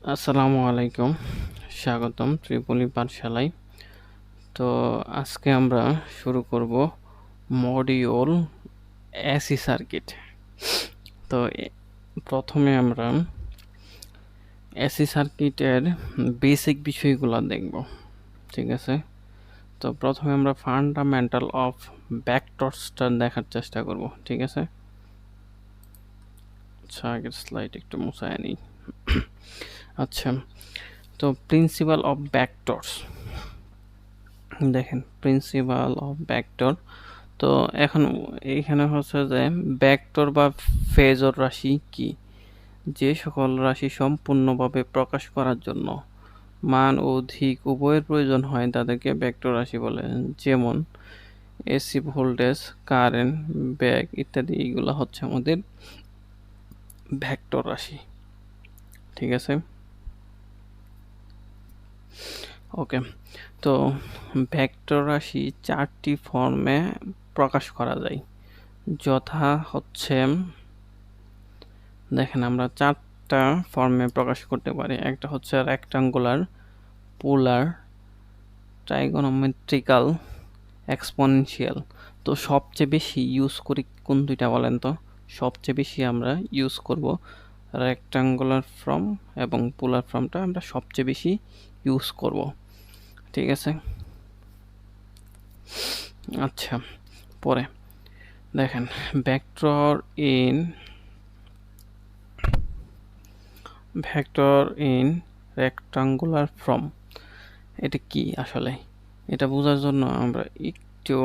আসসালামু আলাইকুম, স্বাগতম ত্রিপলি পাঠশালায়। তো আজকে আমরা শুরু করব মডিউল এসি সার্কিট। তো প্রথমে আমরা এসি সার্কিটের বেসিক বিষয়গুলো দেখব, ঠিক আছে। তো প্রথমে আমরা ফান্ডামেন্টাল অফ ভেক্টরসটা দেখার চেষ্টা করব, ঠিক আছে। আচ্ছা, আগের স্লাইড একটু মুছায় নিই। আচ্ছা, তো প্রিন্সিপাল অফ ভেক্টরস দেখেন, প্রিন্সিপাল অফ ভেক্টর। তো এখন এইখানে হচ্ছে যে ভেক্টর বা ফেজর রাশি কি? যে সকল রাশি সম্পূর্ণভাবে প্রকাশ করার জন্য মান ও দিক উভয়ের প্রয়োজন হয় তাদেরকে ভেক্টর রাশি বলে। যেমন এসি ভোল্টেজ, কারেন্ট, বেগ ইত্যাদি, এগুলো হচ্ছে আমাদের ভেক্টর রাশি, ঠিক আছে। ওকে, তো ভেক্টর রাশি চারটি ফর্মে প্রকাশ করা যায়, যথা হচ্ছে দেখেন আমরা চারটা ফর্মে প্রকাশ করতে পারি। একটা হচ্ছে রেক্টাঙ্গুলার, পোলার, ট্রাইগোনোমেট্রিক্যাল, এক্সপোনেনশিয়াল। তো সবচেয়ে বেশি ইউজ করি কোন দুইটা বলেন তো? সবচেয়ে বেশি আমরা ইউজ করব রেক্টাঙ্গুলার ফর্ম এবং পোলার ফর্মটা আমরা সবচেয়ে বেশি ইউজ করব, ঠিক আছে। আচ্ছা, পরে দেখেন ভেক্টর ইন রেক্টাঙ্গুলার ফর্ম, এটা কি আসলে? এটা বোঝার জন্য আমরা একটু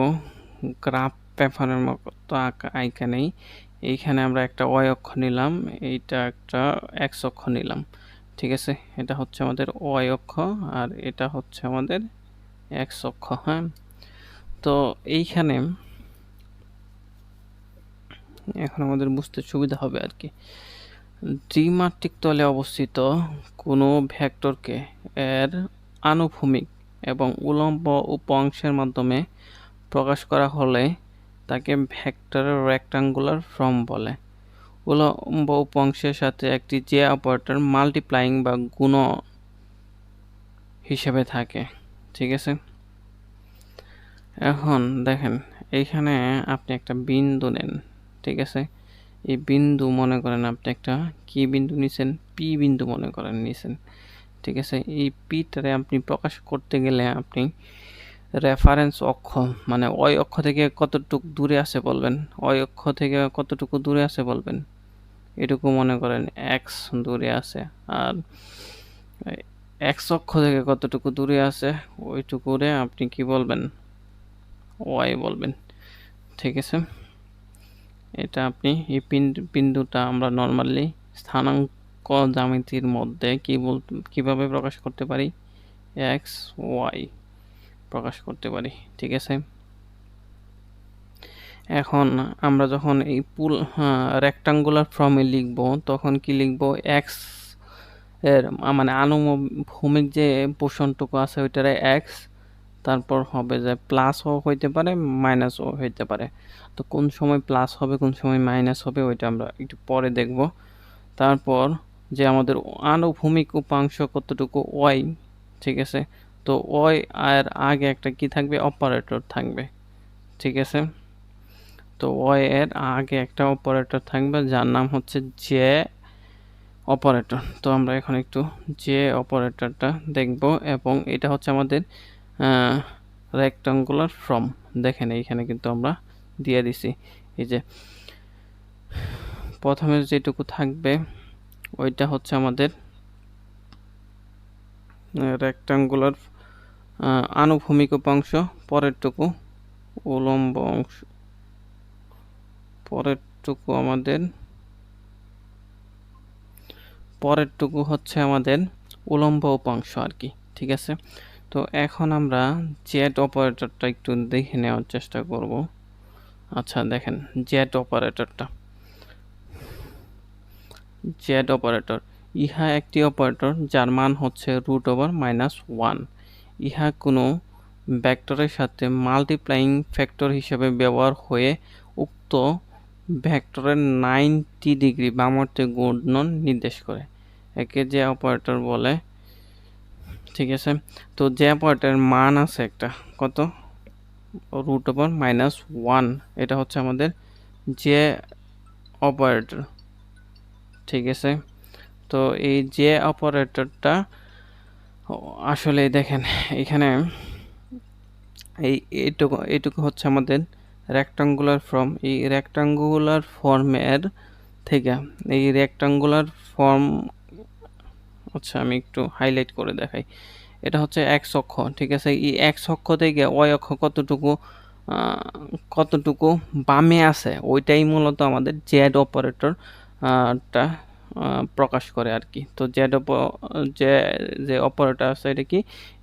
গ্রাফ পেপারের মতো আঁকা নেই। এইখানে আমরা একটা ওয়াই অক্ষ নিলাম, এইটা একটা এক্স অক্ষ নিলাম, ঠিক আছে। এটা হচ্ছে আমাদের ওয়াই অক্ষ আর এটা হচ্ছে আমাদের এক্স অক্ষ। হ্যাঁ, তো এইখানে এখন আমাদের বুঝতে সুবিধা হবে আর কি। দ্বিমাত্রিক তলে অবস্থিত কোনো ভেক্টরকে এর আনুভূমিক এবং উল্লম্ব উপাংশের মাধ্যমে প্রকাশ করা হলে তাকে ভেক্টরের রেক্টাঙ্গুলার ফর্ম বলে। উল্লম্ব উপাংশের সাথে একটি যে অপারেটর মাল্টিপ্লাইং বা গুণ হিসেবে থাকে, ঠিক আছে। এখন দেখেন, এইখানে আপনি একটা বিন্দু নেন, ঠিক আছে। এই বিন্দু মনে করেন আপনি একটা কি বিন্দু নিছেন? পি বিন্দু মনে করেন নিছেন, ঠিক আছে। এই পিটারে আপনি প্রকাশ করতে গেলে আপনি রেফারেন্স অক্ষ মানে ওই অক্ষ থেকে কতটুকু দূরে আছে বলবেন, ওই অক্ষ থেকে কতটুকু দূরে আছে বলবেন, এটুকু মনে করেন এক্স দূরে আছে। আর এক্স অক্ষ থেকে কতটুকু দূরে আছে ওইটুকুরে আপনি কি বলবেন? ওয়াই বলবেন, ঠিক আছে। এটা আপনি এই বিন্দুটা আমরা নর্মালি স্থানাঙ্ক জ্যামিতির মধ্যে কিভাবে প্রকাশ করতে পারি? এক্স ওয়াই প্রকাশ করতে পারি, ঠিক আছে। এখন আমরা যখন এই রেক্টাঙ্গুলার ফর্মে লিখব তখন কি লিখব? এক্স এর মানে আনুভূমিক যে পোর্শনটুকু আছে ওইটারে এক্স, তারপর হবে যে প্লাসও হইতে পারে মাইনাসও হইতে পারে। তো কোন সময় প্লাস হবে কোন সময় মাইনাস হবে ওইটা আমরা একটু পরে দেখব। তারপর যে আমাদের আনুভূমিক উপাংশ কতটুকু? ওয়াই, ঠিক আছে। তো ওয়াই আর আগে একটা কি থাকবে? অপারেটর থাকবে, ঠিক আছে। তো ওয়াই এর আগে একটা অপারেটর থাকবে যার নাম হচ্ছে জে অপারেটর। তো আমরা এখন একটু জে অপারেটরটা দেখব এবং এটা হচ্ছে আমাদের রেক্টাঙ্গুলার ফর্ম। দেখেন এইখানে কিন্তু আমরা দিয়ে দিছি, এই যে প্রথমে যেটুকু থাকবে ওইটা হচ্ছে আমাদের রেক্টাঙ্গুলার আনুভূমিক উপাংশ, পরেরটুকু উলম্ব অংশ, পরেরটুকু হচ্ছে আমাদের উলম্ব উপাংশ আর কি, ঠিক আছে। তো এখন আমরা জেড অপারেটরটা একটু দেখে নেওয়ার চেষ্টা করব। আচ্ছা দেখেন, জেড অপারেটর ইহা একটি অপারেটর যার মান হচ্ছে √(-1). ইহা কোনো ভেক্টরের সাথে মাল্টিপ্লাইং ফ্যাক্টর হিসেবে ব্যবহার হয়ে উক্ত ভেক্টরের 90 ডিগ্রি বামর্তে ঘূর্ণন নির্দেশ করে। একে যে অপারেটর বলে, ঠিক আছে। তো যে অপারেটরের মান আছে একটা কত, √-1, এটা হচ্ছে আমাদের যে অপারেটর, ঠিক আছে। তো এই যে অপারেটরটা আসলে দেখেন এখানে এইটুকু হচ্ছে আমাদের রেক্টাঙ্গুলার ফর্ম। এই রেক্টাঙ্গুলার ফর্মের থেকে এই রেক্টাঙ্গুলার ফর্ম, আচ্ছা আমি একটু হাইলাইট করে দেখাই। এটা হচ্ছে এক্স অক্ষ, ঠিক আছে। এই এক্স অক্ষ থেকে ওয়াই অক্ষ কতটুকু বামে আছে ওইটাই মূলত আমাদের জেড অপারেটর টা প্রকাশ করে আর কি। তো যে অপারেটর আছে এটা কি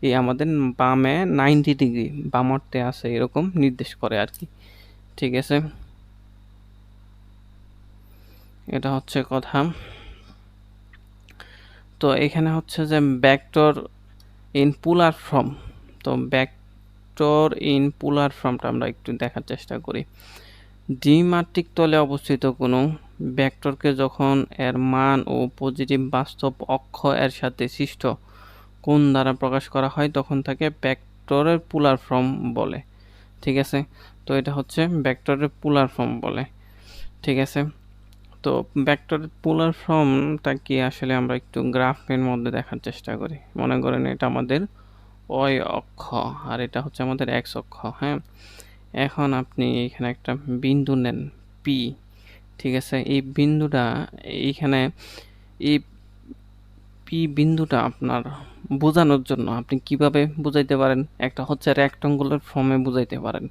এই আমাদের বামে 90 ডিগ্রি বামর্তে আছে এরকম নির্দেশ করে আর কি, ঠিক আছে। এটা হচ্ছে কথা। তো এখানে হচ্ছে যে ভেক্টর ইন পোলার ফর্ম, তো ভেক্টর ইন পোলার ফর্মটা আমরা একটু দেখার চেষ্টা করি। দ্বিমাত্রিক তলে অবস্থিত কোনো ভেক্টরকে যখন এর মান ও পজিটিভ বাস্তব অক্ষ এর সাথে সৃষ্ট কোণ দ্বারা প্রকাশ করা হয় তখন তাকে ভেক্টরের পোলার ফর্ম বলে, ঠিক আছে। তো এটা হচ্ছে ভেক্টরের পোলার ফর্ম বলে, ঠিক আছে। তো ভেক্টরের পোলার ফর্মটা কি আসলে আমরা একটু গ্রাফের মধ্যে দেখার চেষ্টা করি। মনে করেন এটা আমাদের ওয়াই অক্ষ আর এটা হচ্ছে আমাদের এক্স অক্ষ, হ্যাঁ। এখন আপনি এখানে একটা বিন্দু নেন পি, ঠিক আছে। এই বিন্দুটা এইখানে এই পি বিন্দুটা আপনার বোঝানোর জন্য আপনি কিভাবে বুঝাইতে পারেন, একটা হচ্ছে রেক্টাঙ্গুলার ফর্মে বুঝাইতে পারেন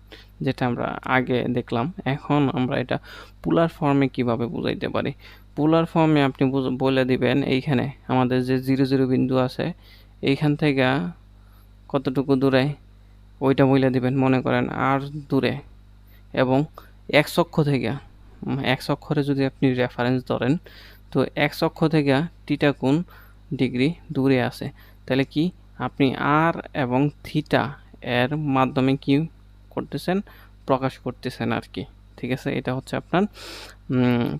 যেটা আমরা আগে দেখলাম। এখন আমরা এটা পোলার ফর্মে কিভাবে বুঝাইতে পারি। পোলার ফর্মে আপনি বলে দিবেন এইখানে আমাদের যে 0 বিন্দু আছে এইখান থেকে কতটুকু দূরে ওইটা বলে দিবেন, মনে করেন আর দূরে, এবং এক্স অক্ষ থেকে এক্স অক্ষরে যদি আপনি রেফারেন্স ধরেন তো এক্স অক্ষ থেকে থিটা কোণ ডিগ্রি দূরে আছে, তাহলে কি আপনি আর এবং থিটা এর মাধ্যমে কি করতেছেন, প্রকাশ করতেছেন আর কি, ঠিক আছে। এটা হচ্ছে আপনার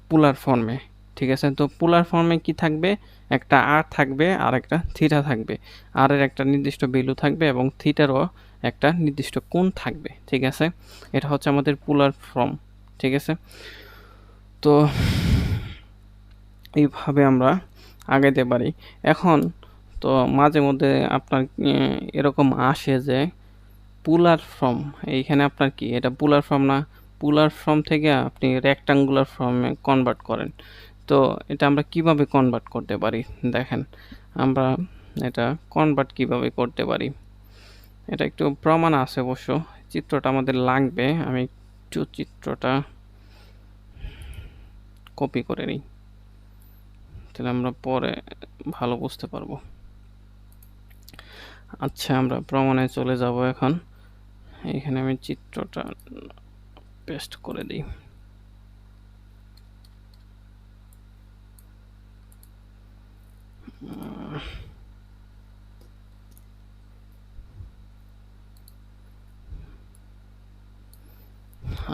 পোলার ফর্মে, ঠিক আছে। তো পোলার ফর্মে কি থাকবে, একটা আর থাকবে আর একটা থিটা থাকবে, আর এর একটা নির্দিষ্ট ভ্যালু থাকবে এবং থিটারও একটা নির্দিষ্ট কোণ থাকবে, ঠিক আছে। এটা হচ্ছে আমাদের পোলার ফর্ম, ঠিক আছে। তো এইভাবে আমরা আগাইতে পারি। এখন তো মাঝে মধ্যে আপনার এরকম আসে যে পোলার ফর্ম, এইখানে আপনার কি এটা পোলার ফর্ম না, পোলার ফর্ম থেকে আপনি রেক্টাঙ্গুলার ফর্মে কনভার্ট করেন। তো এটা আমরা কিভাবে কনভার্ট করতে পারি দেখেন, আমরা এটা কনভার্ট কিভাবে করতে পারি এটা একটু প্রমাণ আছে অবশ্য, চিত্রটা আমাদের লাগবে। আমি একটু চিত্রটা কপি করে নিই, তাহলে আমরা পরে ভালো বুঝতে পারবো। আচ্ছা আমরা প্রমাণে চলে যাব এখন। এখানে আমি চিত্রটা পেস্ট করে দিই।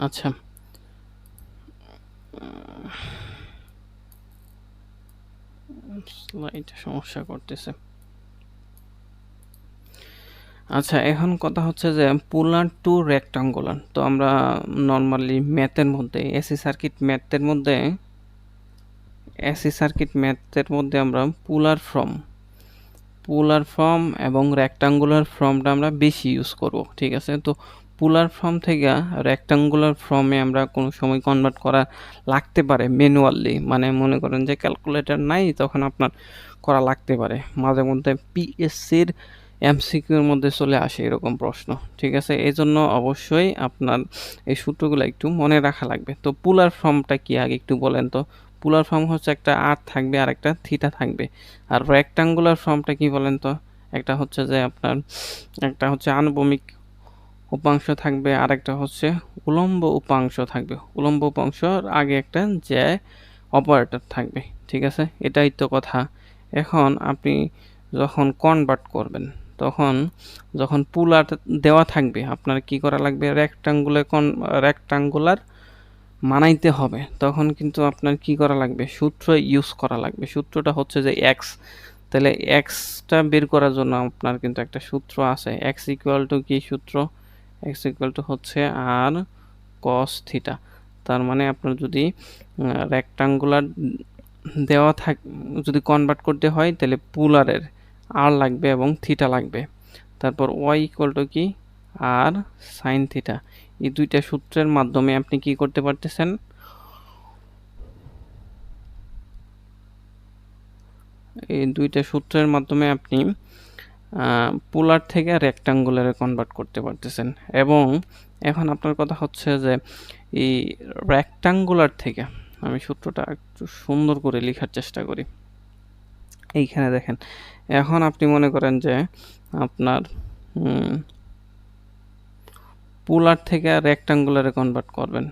আচ্ছা স্লাইড সমস্যা করতেছে। আচ্ছা এখন কথা হচ্ছে যে পোলার টু রেক্টাঙ্গুলার, তো আমরা নর্মালি ম্যাথের মধ্যে এসি সার্কিট ম্যাথের মধ্যে আমরা পোলার ফর্ম এবং রেক্টাঙ্গুলার ফর্মটা আমরা বেশি ইউজ করব, ঠিক আছে। তো পোলার ফর্ম থেকে রেক্টাঙ্গুলার ফর্মে আমরা কোনো সময় কনভার্ট করা লাগতে পারে ম্যানুয়ালি, মানে মনে করেন যে ক্যালকুলেটর নাই তখন আপনার করা লাগতে পারে মাঝে মধ্যে, পিএসসির এমসিকিউর মধ্যে চলে আসে এরকম প্রশ্ন, ঠিক আছে। এই জন্য অবশ্যই আপনার এই সূত্রগুলো একটু মনে রাখা লাগবে। তো পোলার ফর্মটা কি আগে একটু বলেন তো। পোলার ফর্ম হচ্ছে একটা আর থাকবে আর একটা থিটা থাকবে, আর রেক্টাঙ্গুলার ফর্মটা কি বলেন তো, একটা হচ্ছে যে আপনার একটা হচ্ছে আনুভূমিক উপাংশ থাকবে আর একটা হচ্ছে উলম্ব উপাংশ থাকবে, উলম্ব উপাংশর আগে একটা যে অপারেটর থাকবে, ঠিক আছে। এটাই তো কথা। এখন আপনি যখন কনভার্ট করবেন তখন যখন পোলার দেওয়া থাকবে আপনার কি করা লাগবে, রেক্টাঙ্গুলার মানাইতে হবে তখন কিন্তু আপনার কি করা লাগবে, সূত্র ইউজ করা লাগবে। সূত্রটা হচ্ছে যে এক্স, তাহলে এক্সটা বের করার জন্য আপনার কিন্তু একটা সূত্র আছে। এক্স ইকুয়াল টু কি সূত্র, এক্স ইকুয়াল টু হচ্ছে আর কস থিটা। তার মানে আপনার যদি রেক্টাঙ্গুলার দেওয়া যদি কনভার্ট করতে হয় তাহলে পুলারের আর লাগবে এবং থিটা লাগবে। তারপর ওয়াই ইকুয়াল টু কি আর সাইন থিটা। এই দুইটা সূত্রের মাধ্যমে আপনি কি করতে পারতেছেন, এই দুইটা সূত্রের মাধ্যমে আপনি পোলার থেকে রেক্টাঙ্গুলারে কনভার্ট করতে পারতেছেন। এবং এখন আপনার কথা হচ্ছে যে এই রেক্টাঙ্গুলার থেকে আমি সূত্রটা একটু সুন্দর করে লেখার চেষ্টা করি। এইখানে দেখেন, এখন আপনি মনে করেন যে আপনার পোলার থেকে রেক্টাঙ্গুলারে কনভার্ট করবেন।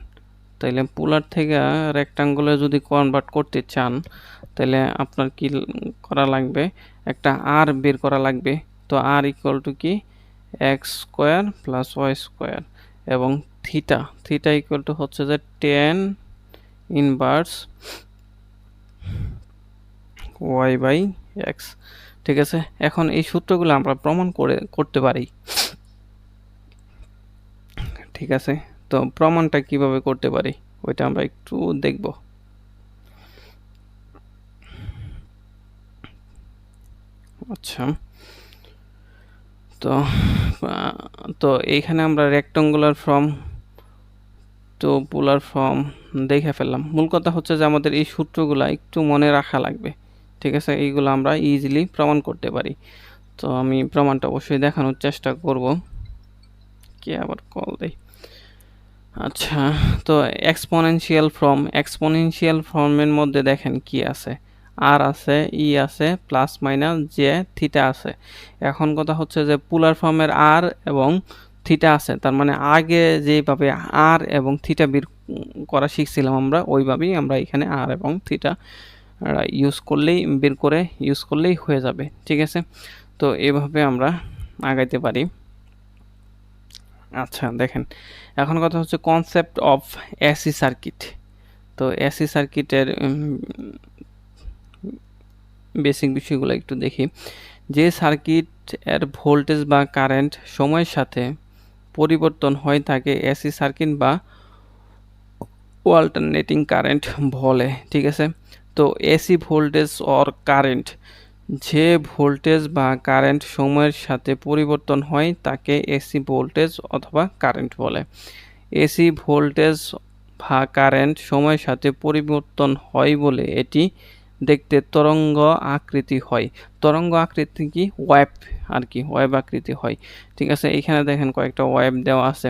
তাইলে পোলার থেকে রেক্টাঙ্গুলার যদি কনভার্ট করতে চান তাহলে আপনার কি করা লাগবে, একটা আর বের করা লাগবে। তো আর ইকুয়াল টু কি X square plus Y square এবং থিটা, থিটা ইকুয়াল টু হচ্ছে যে tan inverse Y by X. ঠিক আছে, এখন এই সূত্রগুলো আমরা প্রমাণ করতে পারি। ঠিক আছে, তো প্রমাণটা কিভাবে করতে পারি ওইটা আমরা একটু দেখব। আচ্ছা, তো তো এইখানে আমরা রেক্টাঙ্গুলার ফর্ম তো পোলার ফর্ম দেখে ফেললাম। মূল কথা হচ্ছে যে আমাদের এই সূত্রগুলা একটু মনে রাখা লাগবে। ঠিক আছে, এইগুলো আমরা ইজিলি প্রমাণ করতে পারি। তো আমি প্রমাণটা অবশ্যই দেখানোর চেষ্টা করব। কে আবার কল দেয়। আচ্ছা, তো এক্সপোনেনশিয়াল ফর্মের মধ্যে দেখেন কি আছে, আর আছে, ই আছে, প্লাস মাইনাস জে থিটা আছে। এখন কথা হচ্ছে যে পোলার ফর্মের আর এবং থিটা আছে, তার মানে আগে যেভাবে আর এবং থিটা বের করা শিখছিলাম আমরা ওইভাবেই আমরা এখানে আর এবং থিটা বের করে ইউজ করলেই হয়ে যাবে। ঠিক আছে, তো এভাবে আমরা আগাইতে পারি। আচ্ছা দেখেন, এখন কথা হচ্ছে কনসেপ্ট অফ এসি সার্কিট। তো এসি সার্কিটের বেসিক বিষয়গুলো একটু দেখি। যে সার্কিট এর ভোল্টেজ বা কারেন্ট সময়ের সাথে পরিবর্তন হয় তাকে এসি সার্কিট বা অল্টারনেটিং কারেন্ট বলে। ঠিক আছে, তো এসি ভোল্টেজ অর কারেন্ট, যে ভোল্টেজ বা কারেন্ট সময়ের সাথে পরিবর্তন হয় তাকে এসি ভোল্টেজ অথবা কারেন্ট বলে। এসি ভোল্টেজ বা কারেন্ট সময়ের সাথে পরিবর্তন হয় বলে এটি দেখতে তরঙ্গ আকৃতি হয়। তরঙ্গ আকৃতি কি, ওয়েভ আর কি, ওয়েভ আকৃতি হয়। ঠিক আছে, এইখানে দেখেন কয়েকটা ওয়েভ দেওয়া আছে।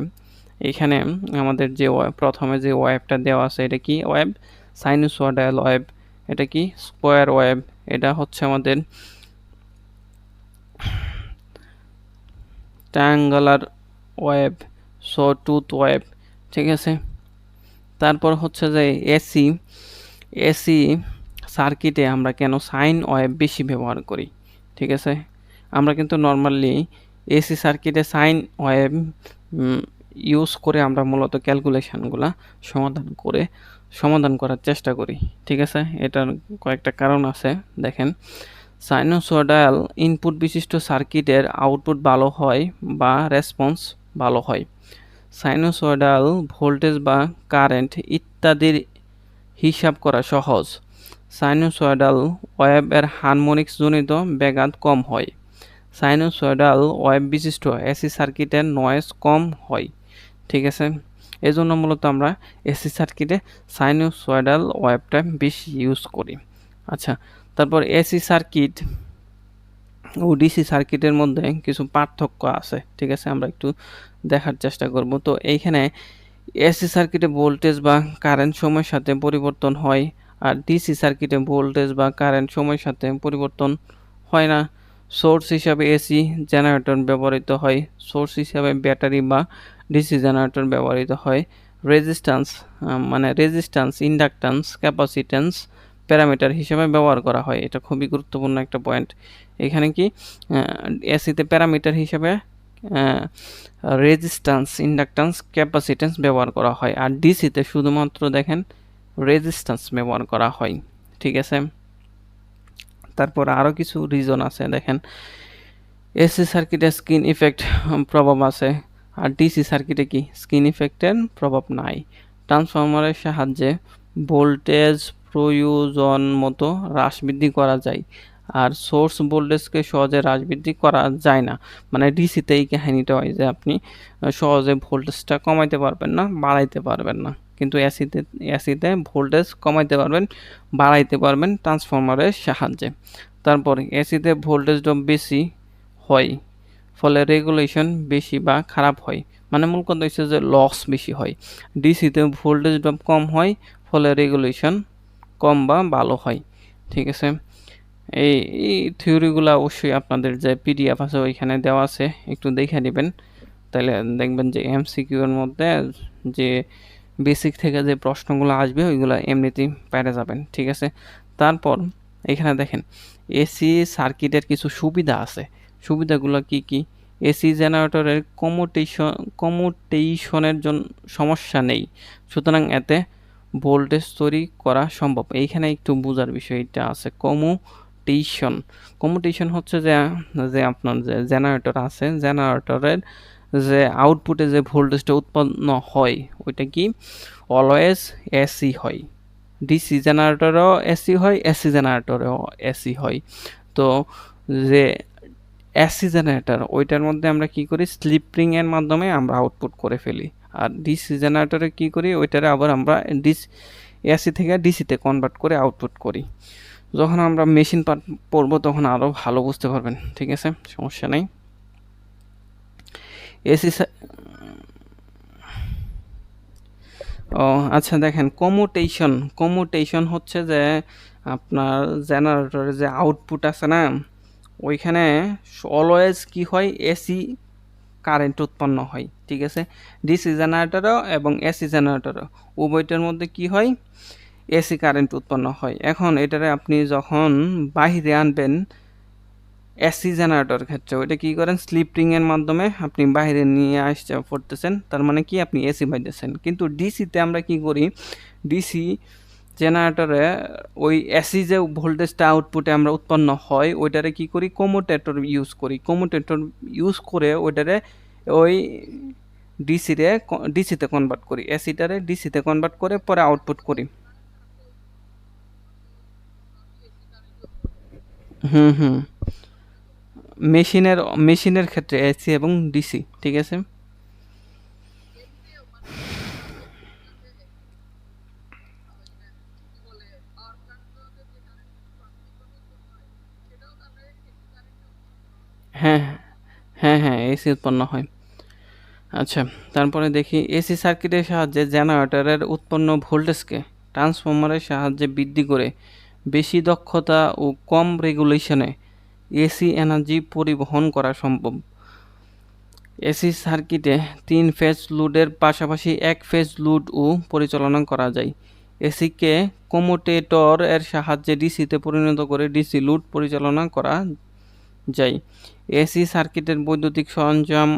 এখানে আমাদের যে প্রথমে যে ওয়েভটা দেওয়া আছে এটা কি ওয়েভ, সাইনুসয়েডাল ওয়েভ। এটা কি স্কোয়ার ওয়েভ। এটা হচ্ছে আমাদের ট্রায়াঙ্গুলার ওয়েভ, সটুথ ওয়েভ। ঠিক আছে, তারপর হচ্ছে যে এসি সার্কিটে আমরা কেন সাইন ওয়েভ বেশি ব্যবহার করি। ঠিক আছে, আমরা কিন্তু নর্মালি এসি সার্কিটে সাইন ওয়েভ ইউজ করে আমরা মূলত ক্যালকুলেশনগুলা সমাধান করার চেষ্টা করি। ঠিক আছে, এটার কয়েকটা কারণ আছে। দেখেন, সাইনোসয়েডাল ইনপুট বিশিষ্ট সার্কিটের আউটপুট ভালো হয় বা রেসপন্স ভালো হয়। সাইনোসয়েডাল ভোল্টেজ বা কারেন্ট ইত্যাদির হিসাব করা সহজ। সাইনোসয়েডাল ওয়েভ এর হারমোনিক্স জনিত ব্যাঘাত কম হয়। সাইনোসয়েডাল ওয়েভ বিশিষ্ট এসি সার্কিটের নয়েজ কম হয়। ঠিক আছে, এজন্য মূলত আমরা এসি সার্কিটে সাইনোসয়েডাল ওয়েভটা বেশি ইউজ করি। আচ্ছা, তারপর এসি সার্কিট ও ডিসি সার্কিটের মধ্যে কিছু পার্থক্য আছে। ঠিক আছে, আমরা একটু দেখার চেষ্টা করব। তো এইখানে এসি সার্কিটে ভোল্টেজ বা কারেন্ট সময়ের সাথে পরিবর্তন হয়, আর ডিসি সার্কিটে ভোল্টেজ বা কারেন্ট সময়ের সাথে পরিবর্তন হয় না। সোর্স হিসাবে এসি জেনারেটর ব্যবহৃত হয়, সোর্স হিসাবে ব্যাটারি বা ডিসি জেনারেটর ব্যবহৃত হয়। রেজিস্ট্যান্স, ইন্ডাকট্যান্স, ক্যাপাসিট্যান্স প্যারামিটার হিসেবে ব্যবহার করা হয়। এটা খুবই গুরুত্বপূর্ণ একটা পয়েন্ট। এখানে কি এসিতে প্যারামিটার হিসেবে রেজিস্ট্যান্স, ইন্ডাকট্যান্স, ক্যাপাসিট্যান্স ব্যবহার করা হয়। আর ডিসিতে শুধুমাত্র দেখেন রেজিস্ট্যান্স ব্যবহার করা হয়, ঠিক আছে। তারপর আরও কিছু রিজন আছে, দেখেন এসি সার্কিটে স্কিন ইফেক্ট প্রভাব আছে, আর ডিসি সার্কিটে কি স্কিন ইফেক্টের প্রভাব নাই। ট্রান্সফরমারের সাহায্যে ভোল্টেজ প্রয়োজন মতো হ্রাস বৃদ্ধি করা যায়, আর সোর্স ভোল্টেজকে সহজে হ্রাস বৃদ্ধি করা যায় না। মানে ডিসিতে এই কাহিনীটা হয় যে আপনি সহজে ভোল্টেজটা কমাইতে পারবেন না, বাড়াইতে পারবেন না, কিন্তু এসিতে ভোল্টেজ কমাইতে পারবেন, বাড়াইতে পারবেন ট্রান্সফরমারের সাহায্যে। তারপর এসিতে ভোল্টেজ ড্রপ বেশি হয়, ফলে রেগুলেশন বেশি বা খারাপ হয়, মানে মূল কথা হচ্ছে যে লস বেশি হয়। ডিসিতে ভোল্টেজ ড্রপ কম হয়, ফলে রেগুলেশন কম বা ভালো হয়, ঠিক আছে। এই থিওরিগুলো অবশ্যই আপনাদের যে পিডিএফ আছে ওইখানে দেওয়া আছে, একটু দেখে নেবেন, তাহলে দেখবেন যে এমসিকিউ এর মধ্যে যে বেসিক থেকে যে প্রশ্নগুলো আসবে ওইগুলো এমনিতেই পেরে যাবেন, ঠিক আছে। তারপর এখানে দেখেন এসি সার্কিটের কিছু সুবিধা আছে। সুবিধাগুলো কি কি? এসি জেনারেটরের কমিউটেশনের জন্য সমস্যা নেই, সুতরাং এতে ভোল্টেজ তৈরি করা সম্ভব। এইখানে একটু বোঝার বিষয়টা আছে। কমিউটেশন হচ্ছে যে আপনার যে জেনারেটর আছে, জেনারেটরের যে আউটপুটে যে ভোল্টেজটা উৎপন্ন হয় ওইটা কি অলওয়েজ এসি হয়। ডিসি জেনারেটরেও এসি হয়, এসি জেনারেটরেও এসি হয়। তো যে এসি জেনারেটর ওইটার মধ্যে আমরা কি করি, স্লিপ রিং এর মাধ্যমে আমরা আউটপুট করে ফেলি। আর ডিসি জেনারেটরে কি করি, ওইটারে আবার আমরা এসি থেকে ডিসিতে কনভার্ট করে আউটপুট করি। যখন আমরা মেশিন পার্ট পড়বো তখন আরও ভালো বুঝতে পারবেন, ঠিক আছে, সমস্যা নেই। এসি ও আচ্ছা, দেখেন কমিউটেশন হচ্ছে যে আপনার জেনারেটরের যে আউটপুট আছে না, ওইখানে অলওয়েজ কি হয়, এসি কারেন্ট উৎপন্ন হয়, ঠিক আছে। ডিসি জেনারেটরও এবং এসি জেনারেটরও উভয়টার মধ্যে কি হয়, এসি কারেন্ট উৎপন্ন হয়। এখন এটারে আপনি যখন বাহিরে আনবেন এসি জেনারেটর ক্ষেত্রে ওইটা কি করেন, স্লিপ রিং এর মাধ্যমে আপনি বাইরে নিয়ে আসতে পড়তেছেন, তার মানে কি আপনি এসি পাইতেছেন। কিন্তু ডিসিতে আমরা কি করি, ডিসি জেনারেটরে ওই এসি যে ভোল্টেজটা আউটপুটে আমরা উৎপন্ন হয় ওইটারে কি করি, কমিউটেটর ইউজ করি। কমিউটেটর ইউজ করে ওইটারে ওই ডিসিতে কনভার্ট করি, এসিটারে ডিসিতে কনভার্ট করে পরে আউটপুট করি। হুম হুম মেশিনের ক্ষেত্রে এসি এবং ডিসি, ঠিক আছে। হ্যাঁ হ্যাঁ হ্যাঁ এসি উৎপন্ন হয়। আচ্ছা, তারপরে দেখি এসি সার্কিটের সাহায্যে জেনারেটরের উৎপন্ন ভোল্টেজকে ট্রান্সফরমারের সাহায্যে বৃদ্ধি করে বেশি দক্ষতা ও কম রেগুলেশনে এসি এনার্জি পরিবহন করা সম্ভব। এসি সার্কিটে 3 ফেজ লোডের পাশাপাশি 1 ফেজ লোডও পরিচালনা করা যায়। এসিকে কমিউটেটর এর সাহায্যে ডিসিতে পরিণত করে ডিসি লোড পরিচালনা করা যায়। এসি সার্কিটের বৈদ্যুতিক সরঞ্জাম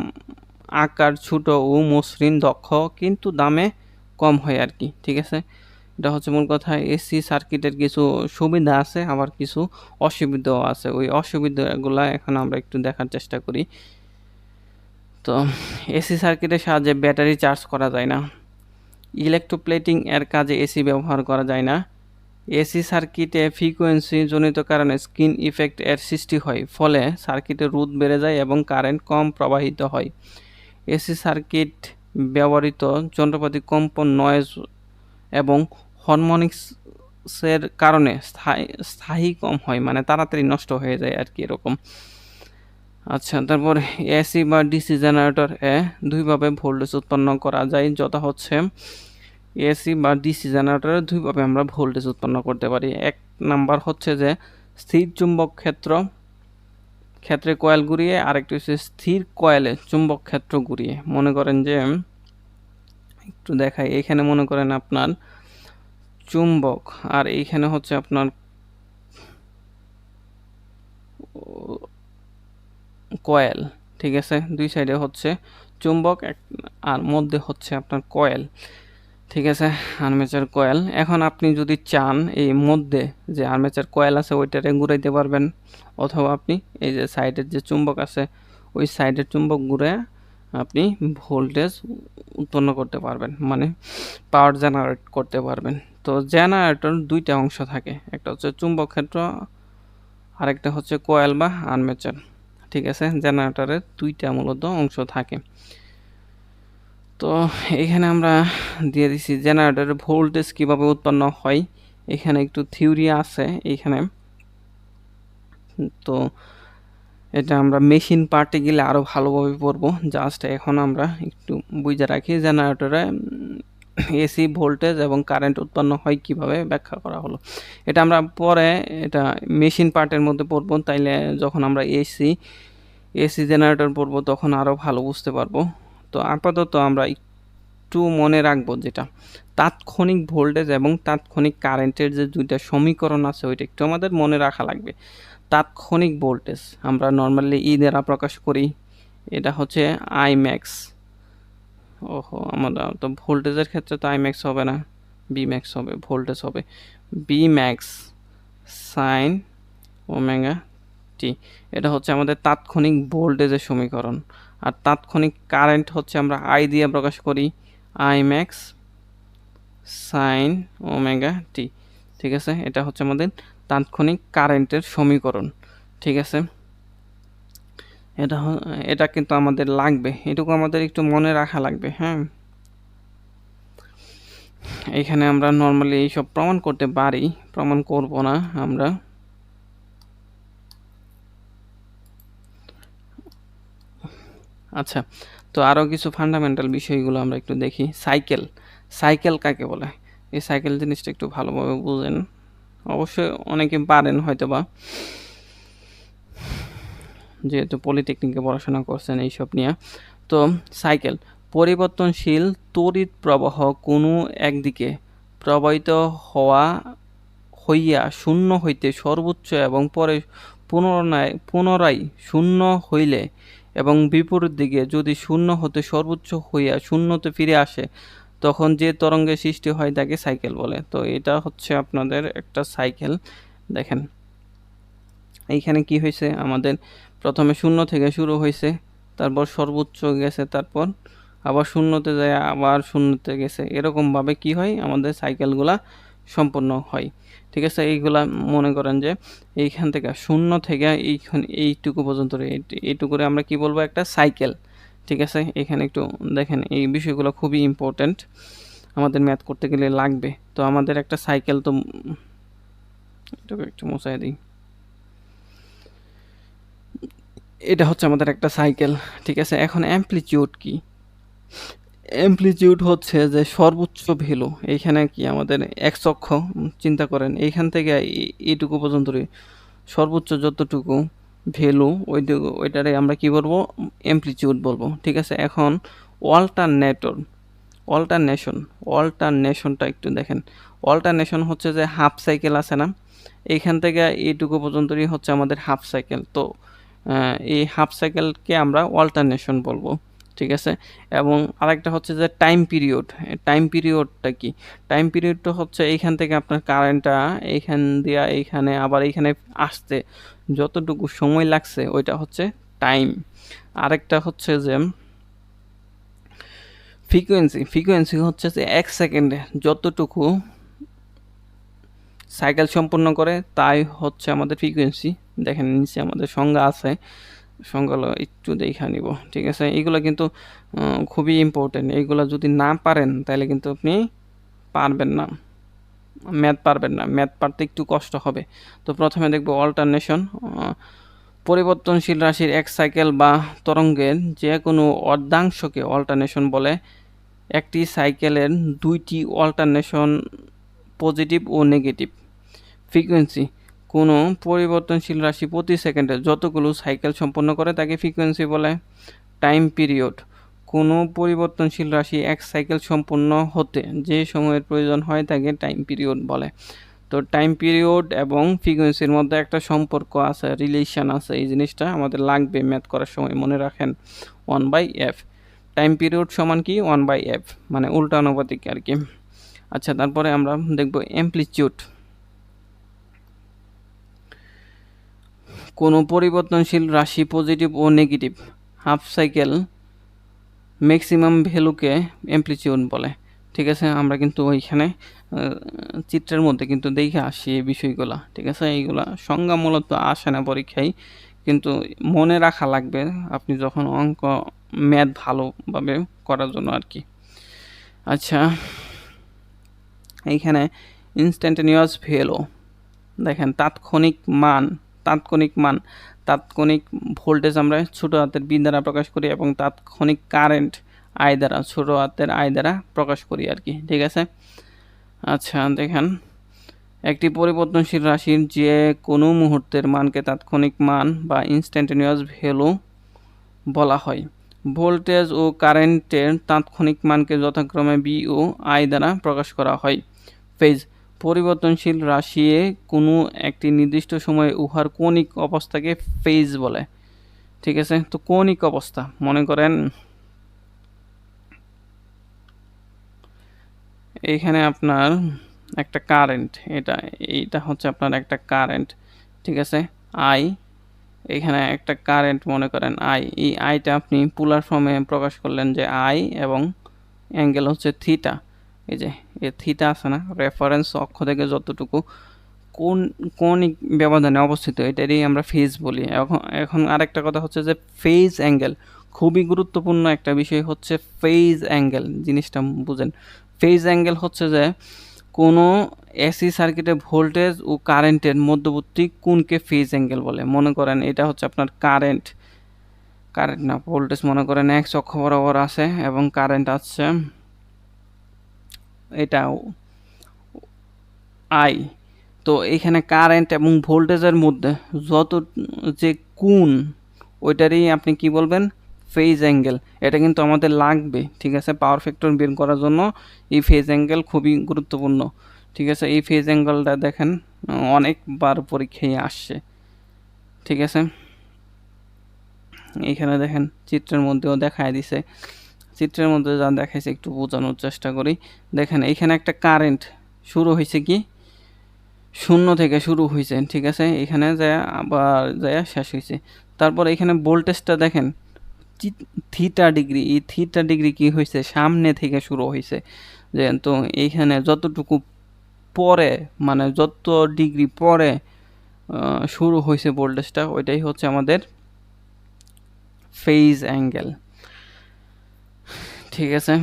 আকার ছোট ও মসৃণ, দক্ষ, কিন্তু দামে কম হয় আর কি, ঠিক আছে। এটা হচ্ছে মূল কথা। এসি সার্কিটের কিছু সুবিধা আছে, আবার কিছু অসুবিধাও আছে। ওই অসুবিধাগুলো এখন আমরা একটু দেখার চেষ্টা করি। তো এসি সার্কিটের সাহায্যে ব্যাটারি চার্জ করা যায় না। ইলেকট্রোপ্লেটিং এর কাজে এসি ব্যবহার করা যায় না। এসি সার্কিটে ফ্রিকোয়েন্সি জনিত কারণে স্কিন ইফেক্ট এর সৃষ্টি হয়, ফলে সার্কিটের রোধ বেড়ে যায় এবং কারেন্ট কম প্রবাহিত হয়। এসি সার্কিট ব্যবহৃত যন্ত্রপাতি কম্পন, নয়েজ এবং হারমোনিক্সের কারণে স্থায়ী কম হয়, মানে তাড়াতাড়ি নষ্ট হয়ে যায় আর কি, এরকম। আচ্ছা, তারপর এসি বা ডিসি জেনারেটর দুইভাবে ভোল্টেজ উৎপন্ন করা যায়, যথা হচ্ছে এসি বা ডিসি জেনারেটরে দুইভাবে আমরা ভোল্টেজ উৎপন্ন করতে পারি। এক নাম্বার হচ্ছে যে স্থির চুম্বক ক্ষেত্রে কয়েল ঘুরিয়ে, আরেকটি হচ্ছে স্থির কয়েলে চুম্বক ক্ষেত্র ঘুরিয়ে। মনে করেন যে একটু দেখাই, এখানে মনে করেন আপনার চুম্বক, আর এইখানে হচ্ছে আপনার কয়েল, ঠিক আছে, দুই সাইডে হচ্ছে চুম্বক আর মধ্যে হচ্ছে আপনার কয়েল, ঠিক আছে, আর্মেচার কয়েল। এখন আপনি যদি চান এই মধ্যে যে আর্মেচার কয়েল আছে ওইটারে ঘুরাইতে পারবেন, অথবা আপনি এই যে সাইডের যে চুম্বক আছে ওই সাইডের চুম্বক ঘুরে আপনি ভোল্টেজ উৎপন্ন করতে পারবেন, মানে পাওয়ার জেনারেট করতে পারবেন। তো জেনারেটর দুইটা অংশ থাকে, একটা হচ্ছে চুম্বক ক্ষেত্র, আরেকটা হচ্ছে কয়েল বা আর্মেচার, ঠিক আছে। জেনারেটরের দুইটা মূলত অংশ থাকে। তো এখানে আমরা দিয়ে দিছি জেনারেটরের ভোল্টেজ কিভাবে উৎপন্ন হয়, এখানে একটু থিওরি আছে এইখানে। তো এটা আমরা মেশিন পার্টে গেলে আরও ভালোভাবে পড়বো, জাস্ট এখন আমরা একটু বুঝে রাখি জেনারেটরে এসি ভোল্টেজ এবং কারেন্ট উৎপন্ন হয় কিভাবে ব্যাখ্যা করা হলো। এটা আমরা পরে এটা মেশিন পার্টের মধ্যে পড়বো, তাইলে যখন আমরা এসি জেনারেটর পড়বো তখন আরও ভালো বুঝতে পারবো। তো আপাতত আমরা একটু মনে রাখবো যেটা তাৎক্ষণিক ভোল্টেজ এবং তাৎক্ষণিক কারেন্টের যে দুইটা সমীকরণ আছে ওইটা একটু আমাদের মনে রাখা লাগবে। তাৎক্ষণিক ভোল্টেজ আমরা নর্মালি দ্বারা প্রকাশ করি, এটা হচ্ছে আই ম্যাক্স। ওহো, আমরা তো ভোল্টেজের ক্ষেত্রে তো আই ম্যাক্স হবে না, বি ম্যাক্স হবে, ভোল্টেজ হবে বি ম্যাক্স সাইন ওমেগা টি। এটা হচ্ছে আমাদের তাৎক্ষণিক ভোল্টেজের সমীকরণ। আর তাৎক্ষণিক কারেন্ট হচ্ছে আমরা আই দিয়ে প্রকাশ করি, আই ম্যাক্স সাইন ওমেগা টি, ঠিক আছে। এটা হচ্ছে আমাদের তাৎক্ষণিক কারেন্টের সমীকরণ, ঠিক আছে। এটা কিন্তু আমাদের লাগবে, এটুকু আমাদের একটু মনে রাখা লাগবে, হ্যাঁ। এখানে আমরা নর্মালি এইসব প্রমাণ করতে পারি, প্রমাণ করব না আমরা। আচ্ছা, তো আরও কিছু ফান্ডামেন্টাল বিষয়গুলো আমরা একটু দেখি। সাইকেল কাকে বলে, এই সাইকেল জিনিসটা একটু ভালোভাবে বুঝেন, অবশ্যই অনেকে পারেন হয়তোবা, যেহেতু পলিটেকনিকে পড়াশোনা করছেন এইসব নিয়ে। তো সাইকেল পরিবর্তনশীল তড়িৎ প্রবাহ কোনো একদিকে প্রবাহিত হইয়া শূন্য হইতে সর্বোচ্চ এবং পরে পুনরায় শূন্য হইলে এবং বিপরীত দিকে যদি শূন্য হতে সর্বোচ্চ হইয়া শূন্যতে ফিরে আসে তখন যে তরঙ্গের সৃষ্টি হয় তাকে সাইকেল বলে। তো এটা হচ্ছে আপনাদের একটা সাইকেল। দেখেন এইখানে কি হয়েছে, আমাদের প্রথমে শূন্য থেকে শুরু হয়েছে, তারপর সর্বোচ্চ গেছে, তারপর আবার শূন্যতে যায়, আবার শূন্যতে গেছে, এরকমভাবে কি হয় আমাদের সাইকেলগুলা সম্পূর্ণ হয়, ঠিক আছে। এইগুলা মনে করেন যে এইখান থেকে শূন্য থেকে এইটুকু পর্যন্ত এইটুকুরে আমরা কি বলবো, একটা সাইকেল, ঠিক আছে। এখানে একটু দেখেন এই বিষয়গুলো খুবই ইম্পর্টেন্ট, আমাদের ম্যাথ করতে গেলে লাগবে। তো আমাদের একটা সাইকেল, তো এটাকে একটু মুছাই দিই, এটা হচ্ছে আমাদের একটা সাইকেল, ঠিক আছে। এখন অ্যামপ্লিটিউড কি, অ্যামপ্লিটিউড হচ্ছে যে সর্বোচ্চ ভ্যালু, এইখানে কি আমাদের এক্স অক্ষ চিন্তা করেন, এইখান থেকে এইটুকু পর্যন্ত সর্বোচ্চ যতটুকু ভ্যালু ওইটারে আমরা কি বলবো, অ্যামপ্লিটিউড বলবো, ঠিক আছে। এখন অল্টারনেশনটা একটু দেখেন। অল্টারনেশন হচ্ছে যে হাফ সাইকেল আছে না, এইখান থেকে এইটুকু পর্যন্তই হচ্ছে আমাদের হাফ সাইকেল। তো এই হাফ সাইকেলকে আমরা অল্টারনেশন বলবো, ঠিক আছে। এবং আরেকটা হচ্ছে যে টাইম পিরিয়ডটা কি, টাইম পিরিয়ডটা হচ্ছে এইখান থেকে আপনার কারেন্টটা এইখান দিয়ে এইখানে আবার এইখানে আসতে যতটুকু সময় লাগছে ওইটা হচ্ছে টাইম। আরেকটা হচ্ছে যে ফ্রিকোয়েন্সি হচ্ছে যে 1 সেকেন্ডে যতটুকু সাইকেল সম্পূর্ণ করে তাই হচ্ছে আমাদের ফ্রিকোয়েন্সি। দেখেন নিচে আমাদের সংজ্ঞা আছে, সংজ্ঞাগুলো একটু দেখা নিব, ঠিক আছে। এইগুলো কিন্তু খুবই ইম্পর্টেন্ট, এইগুলো যদি না পারেন তাহলে কিন্তু আপনি পারবেন না, ম্যাথ পারবেন না, ম্যাথ পারতে একটু কষ্ট হবে। তো প্রথমে দেখব অল্টারনেশন, পরিবর্তনশীল রাশির এক সাইকেল বা তরঙ্গের যে কোনো অর্ধাংশকে অল্টারনেশন বলে। একটি সাইকেলের দুইটি অল্টারনেশন পজিটিভ ও নেগেটিভ। ফ্রিকোয়েন্সি কোনো পরিবর্তনশীল রাশি প্রতি সেকেন্ডে যতগুলো সাইকেল সম্পন্ন করে তাকে ফ্রিকোয়েন্সি বলে। টাইম পিরিয়ড কোনো পরিবর্তনশীল রাশি এক সাইকেল সম্পূর্ণ হতে যে সময়ের প্রয়োজন হয় তাকে টাইম পিরিয়ড বলে। তো টাইম পিরিয়ড এবং ফ্রিকোয়েন্সির মধ্যে একটা সম্পর্ক আছে, রিলেশন আছে, এই জিনিসটা আমাদের লাগবে ম্যাথ করার সময়, মনে রাখেন। 1/f টাইম পিরিয়ড সমান কি 1/f, মানে উল্টা আনুপাতিক আর কি। আচ্ছা, তারপরে আমরা দেখব অ্যামপ্লিটিউড। কোনো পরিবর্তনশীল রাশি পজিটিভ ও নেগেটিভ হাফ সাইকেল ম্যাক্সিমাম ভ্যালুকে অ্যামপ্লিটিউড বলে। ঠিক আছে, আমরা কিন্তু ওইখানে চিত্রের মধ্যে কিন্তু দেখে আসি এই বিষয়গুলো। ঠিক আছে, এইগুলা সংজ্ঞা মূলত আসে না পরীক্ষায়, কিন্তু মনে রাখা লাগবে আপনি যখন অঙ্ক ম্যাথ ভালোভাবে করার জন্য আর কি। আচ্ছা, এইখানে ইনস্ট্যান্টেনিয়াস ভ্যালু দেখেন, তাৎক্ষণিক মান, তাৎক্ষণিক ভোল্টেজ আমরা ছোট হাতের বি দ্বারা প্রকাশ করি এবং তাৎক্ষণিক কারেন্ট আই দ্বারা, ছোট হাতের আই দ্বারা প্রকাশ করি আর কি। ঠিক আছে, আচ্ছা দেখেন, একটি পরিবর্তনশীল রাশির যে কোনো মুহূর্তের মানকে তাৎক্ষণিক মান বা ইনস্ট্যান্টেনিয়াস ভ্যালু বলা হয়। ভোল্টেজ ও কারেন্টের তাৎক্ষণিক মানকে যথাক্রমে বি ও আই দ্বারা প্রকাশ করা হয়। ফেজ পরিবর্তনশীল রাশি কোনো একটি নির্দিষ্ট সময়ে উহার কৌণিক অবস্থাকে ফেজ বলে। ঠিক আছে, তো কৌণিক অবস্থা মনে করেন এইখানে আপনার একটা কারেন্ট, এইটা হচ্ছে আপনার একটা কারেন্ট। ঠিক আছে, আই, এখানে একটা কারেন্ট মনে করেন আই, এই আইটা আপনি পোলার ফর্মে প্রকাশ করলেন যে আই, এবং অ্যাঙ্গেল হচ্ছে থিটা। এই যে এ থিটা আছে না, রেফারেন্স অক্ষ থেকে যতটুকু কৌণিক ব্যবধানে অবস্থিত, এটারই আমরা ফেজ বলি। এখন আরেকটা কথা হচ্ছে যে ফেজ অ্যাঙ্গেল, খুবই গুরুত্বপূর্ণ একটা বিষয় হচ্ছে ফেজ অ্যাঙ্গেল, জিনিসটা বুঝেন। ফেজ অ্যাঙ্গেল হচ্ছে যে কোনো এসি সার্কিটে ভোল্টেজ ও কারেন্টের মধ্যবর্তী কোণকে ফেজ অ্যাঙ্গেল বলে। মনে করেন এটা হচ্ছে আপনার কারেন্ট না, ভোল্টেজ মনে করেন এক্স অক্ষ বরাবর আছে এবং কারেন্ট আছে এটা আই। তো এখানে কারেন্ট এবং ভোল্টেজের মধ্যে যত যে কোণ, ওইটারই আপনি কি বলবেন, ফেজ অ্যাঙ্গেল। এটা কিন্তু আমাদের লাগবে। ঠিক আছে, পাওয়ার ফ্যাক্টর বের করার জন্য এই ফেজ অ্যাঙ্গেল খুবই গুরুত্বপূর্ণ। ঠিক আছে, এই ফেজ অ্যাঙ্গেলটা দেখেন অনেকবার পরীক্ষায় আসছে। ঠিক আছে, এইখানে দেখেন চিত্রের মধ্যেও দেখায় দিছে, চিত্রের মধ্যে যা দেখাইছে একটু বোঝানোর চেষ্টা করি। দেখেন এইখানে একটা কারেন্ট শুরু হয়েছে কি শূন্য থেকে শুরু হয়েছে। ঠিক আছে, এখানে যায় আবার যায় শেষ হয়েছে। তারপর এখানে ভোল্টেজটা দেখেন থিটা ডিগ্রি, এই থিটা ডিগ্রি কি হয়েছে, সামনে থেকে শুরু হয়েছে। যে তো এইখানে যতটুকু পরে, মানে যত ডিগ্রি পরে শুরু হয়েছে ভোল্টেজটা, ওইটাই হচ্ছে আমাদের ফেজ অ্যাঙ্গেল। ঠিক আছে,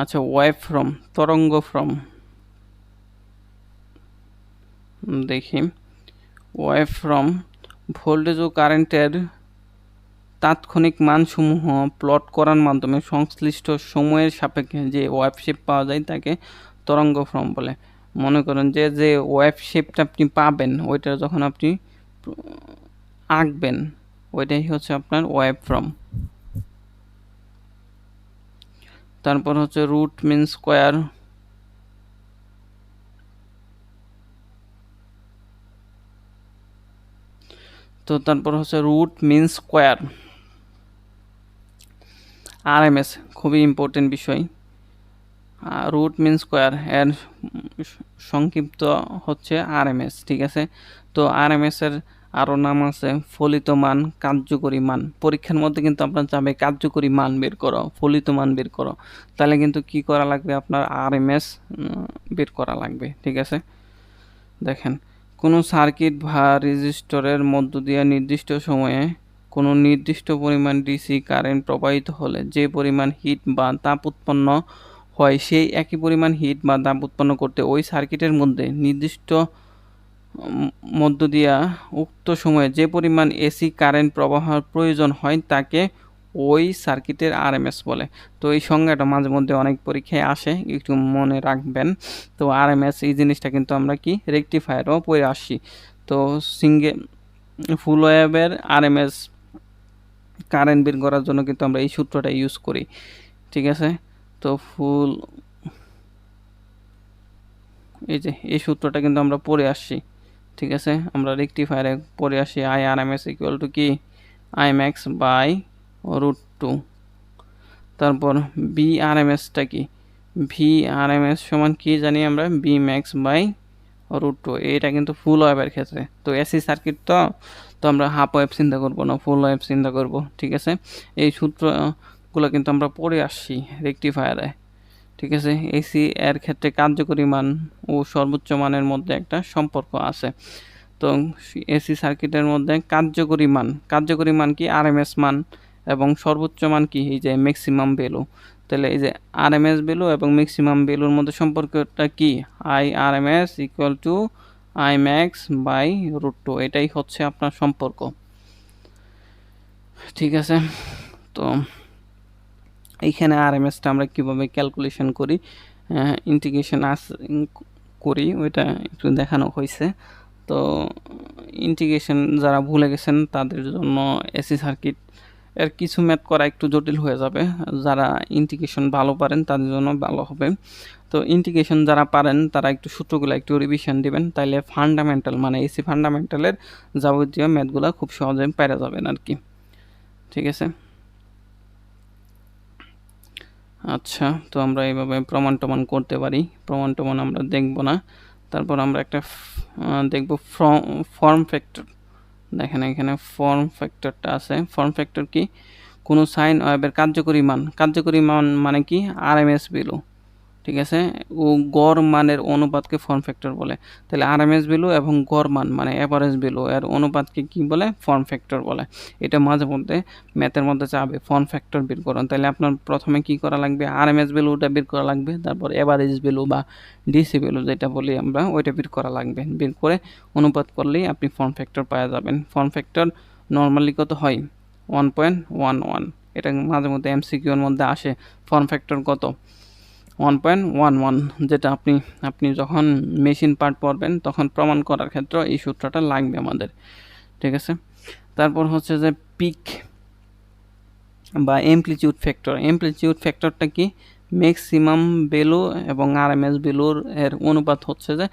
আচ্ছা ওয়েভ ফ্রম, তরঙ্গ ফ্রম, দেখি ওয়েভ ফ্রম ভোল্টেজ ও কারেন্টের তাৎক্ষণিক মানসমূহ প্লট করার মাধ্যমে সংশ্লিষ্ট সময়ের সাপেক্ষে যে ওয়েভ শেপ পাওয়া যায় তাকে তরঙ্গ ফর্ম বলে। মনে করেন যে যে ওয়েভ শেপটা আপনি পাবেন, ওইটা যখন আপনি আঁকবেন, ওইটাই হচ্ছে আপনার ওয়েভ ফর্ম। তারপর হচ্ছে রুট মিন স্কোয়ার, তো তারপর হচ্ছে রুট মিন স্কোয়ার, আরএমএস, খুবই ইম্পর্টেন্ট বিষয়। রুট মিন স্কোয়ার এর সংক্ষিপ্ত হচ্ছে আরএমএস। ঠিক আছে, তো আরএমএস এর আরও নাম আছে ফলিত মান, কার্যকরী মান। পরীক্ষার মধ্যে কিন্তু আপনার চাবে কার্যকরী মান বের করো, ফলিত মান বের করো, তাহলে কিন্তু কি করা লাগবে, আপনার আরএমএস বের করা লাগবে। ঠিক আছে, দেখেন কোনো সার্কিট বা রেজিস্টরের মধ্য দিয়ে নির্দিষ্ট সময়ে কোনো নির্দিষ্ট পরিমাণ ডিসি কারেন্ট প্রবাহিত হলে যে পরিমাণ হিট বা তাপ উৎপন্ন হয়, সেই একই পরিমাণ হিট বা তাপ উৎপন্ন করতে ওই সার্কিটের মধ্যে নির্দিষ্ট মধ্য দিয়া উক্ত সময়ে যে পরিমাণ এসি কারেন্ট প্রবাহের প্রয়োজন হয় তাকে ওই সার্কিটের আরএমএস বলে। তো এই সংজ্ঞাটা মাঝে মধ্যে অনেক পরীক্ষায় আসে, একটু মনে রাখবেন। তো আরএমএস এই জিনিসটা কিন্তু আমরা কি রেকটিফায়ারও পড়ে আসি। তো ফুল ওয়েভের আরএমএস কারেন্ট বের করার জন্য কিন্তু আমরা এই সূত্রটা ইউজ করি। ঠিক আছে, তো ফুল এই যে এই সূত্রটা কিন্তু আমরা পড়ে আসছি, ঠিক আছে। আমরা রেকটিফায়ারে পড়ে আসি I R M S equal to কি আই ম্যাক্স বাই √2। তারপর বি আর এম এসটা কি ভি আর এম এস সমান কি জানি আমরা বি ম্যাক্স বাই √2। এটা কিন্তু ফুল ওয়েভের ক্ষেত্রে। তো এসি সার্কিট তো আমরা হাফ ওয়েভ চিন্তা করব না, ফুল ওয়েভ চিন্তা করব, ঠিক আছে। এই সূত্রগুলো কিন্তু আমরা পড়ে আসছি রেকটিফায়ারে, ঠিক আছে। এসি এর ক্ষেত্রে কার্যকরী মান ও সর্বোচ্চ মানের মধ্যে একটা সম্পর্ক আছে। তো এসি সার্কিটের মধ্যে কার্যকরী মান কি আরএমএস মান, এবং সর্বোচ্চ মান কি এই যে ম্যাক্সিমাম ভ্যালু। তাহলে এই যে আরএমএস ভ্যালু এবং ম্যাক্সিমাম ভ্যালুর মধ্যে সম্পর্কটা কি I RMS equal to I max by √2, এটাই হচ্ছে আপনার সম্পর্ক, ঠিক আছে। তো এইখানে আরএমএসটা আমরা কিভাবে ক্যালকুলেশন করি, ইন্টিগ্রেশন করি, ওইটা একটু দেখানো হয়েছে। তো ইন্টিগ্রেশন যারা ভুলে গেছেন তাদের জন্য এসি সার্কিট এর কিছু ম্যাথ করা একটু জটিল হয়ে যাবে, যারা ইন্টিগ্রেশন ভালো পারেন তাদের জন্য ভালো হবে। তো ইন্টিগ্রেশন যারা পারেন তারা একটু সূত্রগুলো একটু রিভিশন দিবেন, তাইলে ফান্ডামেন্টাল মানে এসি ফান্ডামেন্টালের যাবতীয় ম্যাথগুলো খুব সহজে পেরে যাবেন আর কি, ঠিক আছে। আচ্ছা, তো আমরা এইভাবে প্রমাণ করতে পারি। প্রমাণ আমরা দেখব না। তারপর আমরা একটা দেখব ফর্ম ফ্যাক্টর। দেখেন এখানে ফর্ম ফ্যাক্টরটা আছে। ফর্ম ফ্যাক্টর কি কোনো সাইন ওয়েভের কার্যকরী মান মানে কি আরএমএস ভ্যালু, ঠিক আছে। ও গড় মানের অনুপাতকে ফর্ম ফ্যাক্টর বলে। তাহলে আরএমএস ভ্যালু এবং গড় মান মানে অ্যাভারেজ ভ্যালু এর অনুপাতকে কি বলে ফর্ম ফ্যাক্টর বলে। এটা মাঝে মধ্যে ম্যাথের মধ্যে চাবে ফর্ম ফ্যাক্টর বের করুন, তাহলে আপনার প্রথমে কি করা লাগবে আরএমএস ভ্যালুটা বের করা লাগবে, তারপর অ্যাভারেজ ভ্যালু বা ডিসি ভ্যালু যেটা বলি আমরা ওইটা বের করা লাগবে। বের করে অনুপাত করলেই আপনি ফর্ম ফ্যাক্টর পাওয়া যাবেন। ফর্ম ফ্যাক্টর নর্মালি কত হয় 1.11। এটা মাঝে মধ্যে এমসিকিউর মধ্যে আসে ফর্ম ফ্যাক্টর কত 1.11, যেটা আপনি যখন মেশিন পার্ট পড়বেন তখন প্রমাণ করার ক্ষেত্রে এই সূত্রটা লাগবে আমাদের, ঠিক আছে। তারপর হচ্ছে যে পিক বা এমপ্লিটিউড ফ্যাক্টরটা কি ম্যাক্সিমাম ভ্যালু এবং আরএমএস ভ্যালুর এর অনুপাত হচ্ছে যে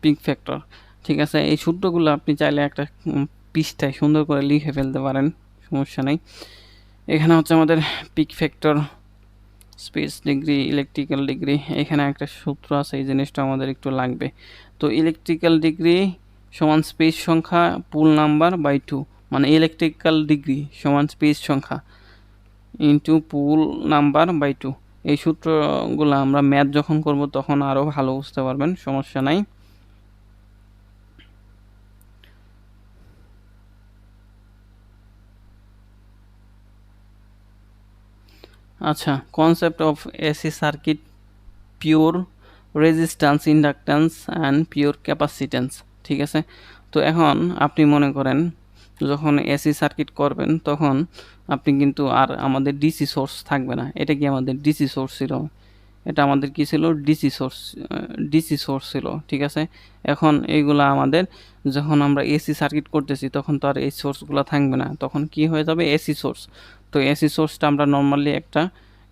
পিক ফ্যাক্টর, ঠিক আছে। এই সূত্রগুলো আপনি চাইলে একটা পৃষ্ঠায় সুন্দর করে লিখে ফেলতে পারেন, সমস্যা নেই। এখানে হচ্ছে আমাদের peak factor, space degree, electrical degree, এখানে একটা সূত্র আছে, এই জিনিসটা আমাদের একটু লাগবে। তো ইলেকট্রিক্যাল ডিগ্রি সমান স্পেস সংখ্যা পুল নাম্বার বাই 2, মানে ইলেকট্রিক্যাল ডিগ্রি সমান স্পেস সংখ্যা ইন্টু পুল নাম্বার বাই 2। এই সূত্রগুলো আমরা ম্যাথ যখন করব তখন আরও ভালো বুঝতে পারবেন, সমস্যা নাই। আচ্ছা, concept of AC circuit, pure resistance, inductance and pure capacitance, ঠিক আছে। তো এখন আপনি মনে করেন যখন এসি সার্কিট করবেন তখন আপনি কিন্তু আর আমাদের ডিসি সোর্স থাকবে না। এটা কি আমাদের ডিসি সোর্স ছিল, এটা আমাদের কি ছিল ডিসি সোর্স ছিল, ঠিক আছে। এখন এইগুলা আমাদের যখন আমরা এসি সার্কিট করতেছি তখন তো আর এই সোর্সগুলো থাকবে না, তখন কি হয়ে যাবে এসি সোর্স। তো এসি সোর্সটা আমরা নর্মালি একটা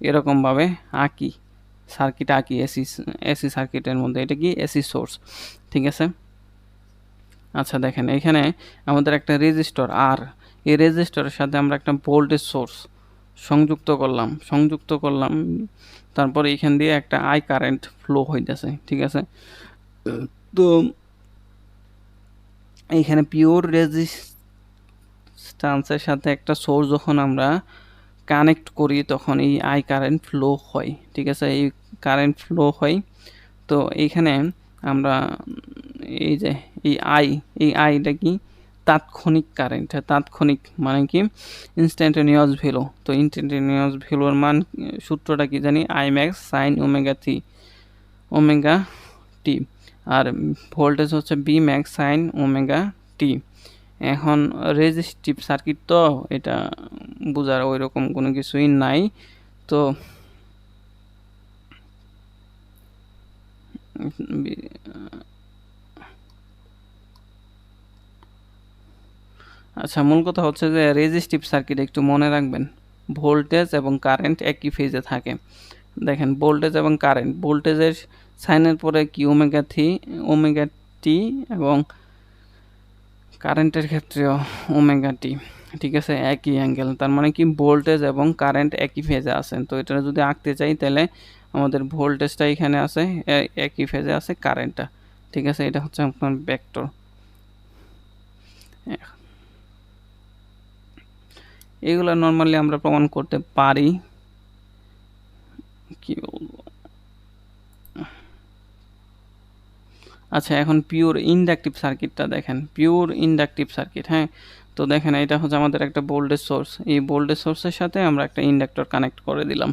এরকমভাবে সার্কিট আঁকি এসি সার্কিটের মধ্যে, এটা কি এসি সোর্স, ঠিক আছে। আচ্ছা দেখেন এখানে আমাদের একটা রেজিস্টর আর এই রেজিস্টরের সাথে আমরা একটা ভোল্টেজ সোর্স সংযুক্ত করলাম, তারপর এখান দিয়ে একটা আই কারেন্ট ফ্লো হইতেছে, ঠিক আছে। তো এইখানে পিওর রেজিস্ট্যান্সের সাথে একটা সোর্স যখন আমরা কানেক্ট করি তখন এই আই কারেন্ট ফ্লো হয়, ঠিক আছে। এই কারেন্ট ফ্লো হয়। তো এইখানে আমরা এই যে এই আইটা কি তাৎক্ষণিক কারেন্ট, তাৎক্ষণিক মানে কি ইনস্ট্যান্টেনিয়াস ভ্যালু। তো ইনস্ট্যান্টেনিয়াস ভ্যালুর মান সূত্রটা কি জানি I max sine omega T, আর ভোল্টেজ হচ্ছে V max sine omega T. এখন রেজিস্টিভ সার্কিট তো এটা বোঝার ওই রকম কোনো কিছুই নাই। তো আচ্ছা, মূল কথা হচ্ছে যে রেজিস্টিভ সার্কিট একটু মনে রাখবেন ভোল্টেজ এবং কারেন্ট একই ফেজে থাকে। দেখেন ভোল্টেজ এবং কারেন্ট, ভোল্টেজের সাইনের পরে কি ওমেগা টি, এবং কারেন্টের ক্ষেত্রেও ওমেগা টি। ঠিক আছে, একই অ্যাঙ্গেল, তার মানে কি ভোল্টেজ এবং কারেন্ট একই ফেজে আছে। তো এটা যদি আঁকতে চাই তাহলে আমাদের ভোল্টেজটা এখানে আছে, একই ফেজে আছে কারেন্টটা। ঠিক আছে, এটা হচ্ছে আপনার ভেক্টর। এগুলো নর্মালি আমরা প্রমাণ করতে পারি। কি বলবো, আচ্ছা এখন পিওর ইন্ডাকটিভ সার্কিটটা দেখেন, পিওর ইন্ডাকটিভ সার্কিট। হ্যাঁ, তো দেখেন এটা হচ্ছে আমাদের একটা ভোল্টেজ সোর্স, এই ভোল্টেজ সোর্সের সাথে আমরা একটা ইন্ডাক্টর কানেক্ট করে দিলাম।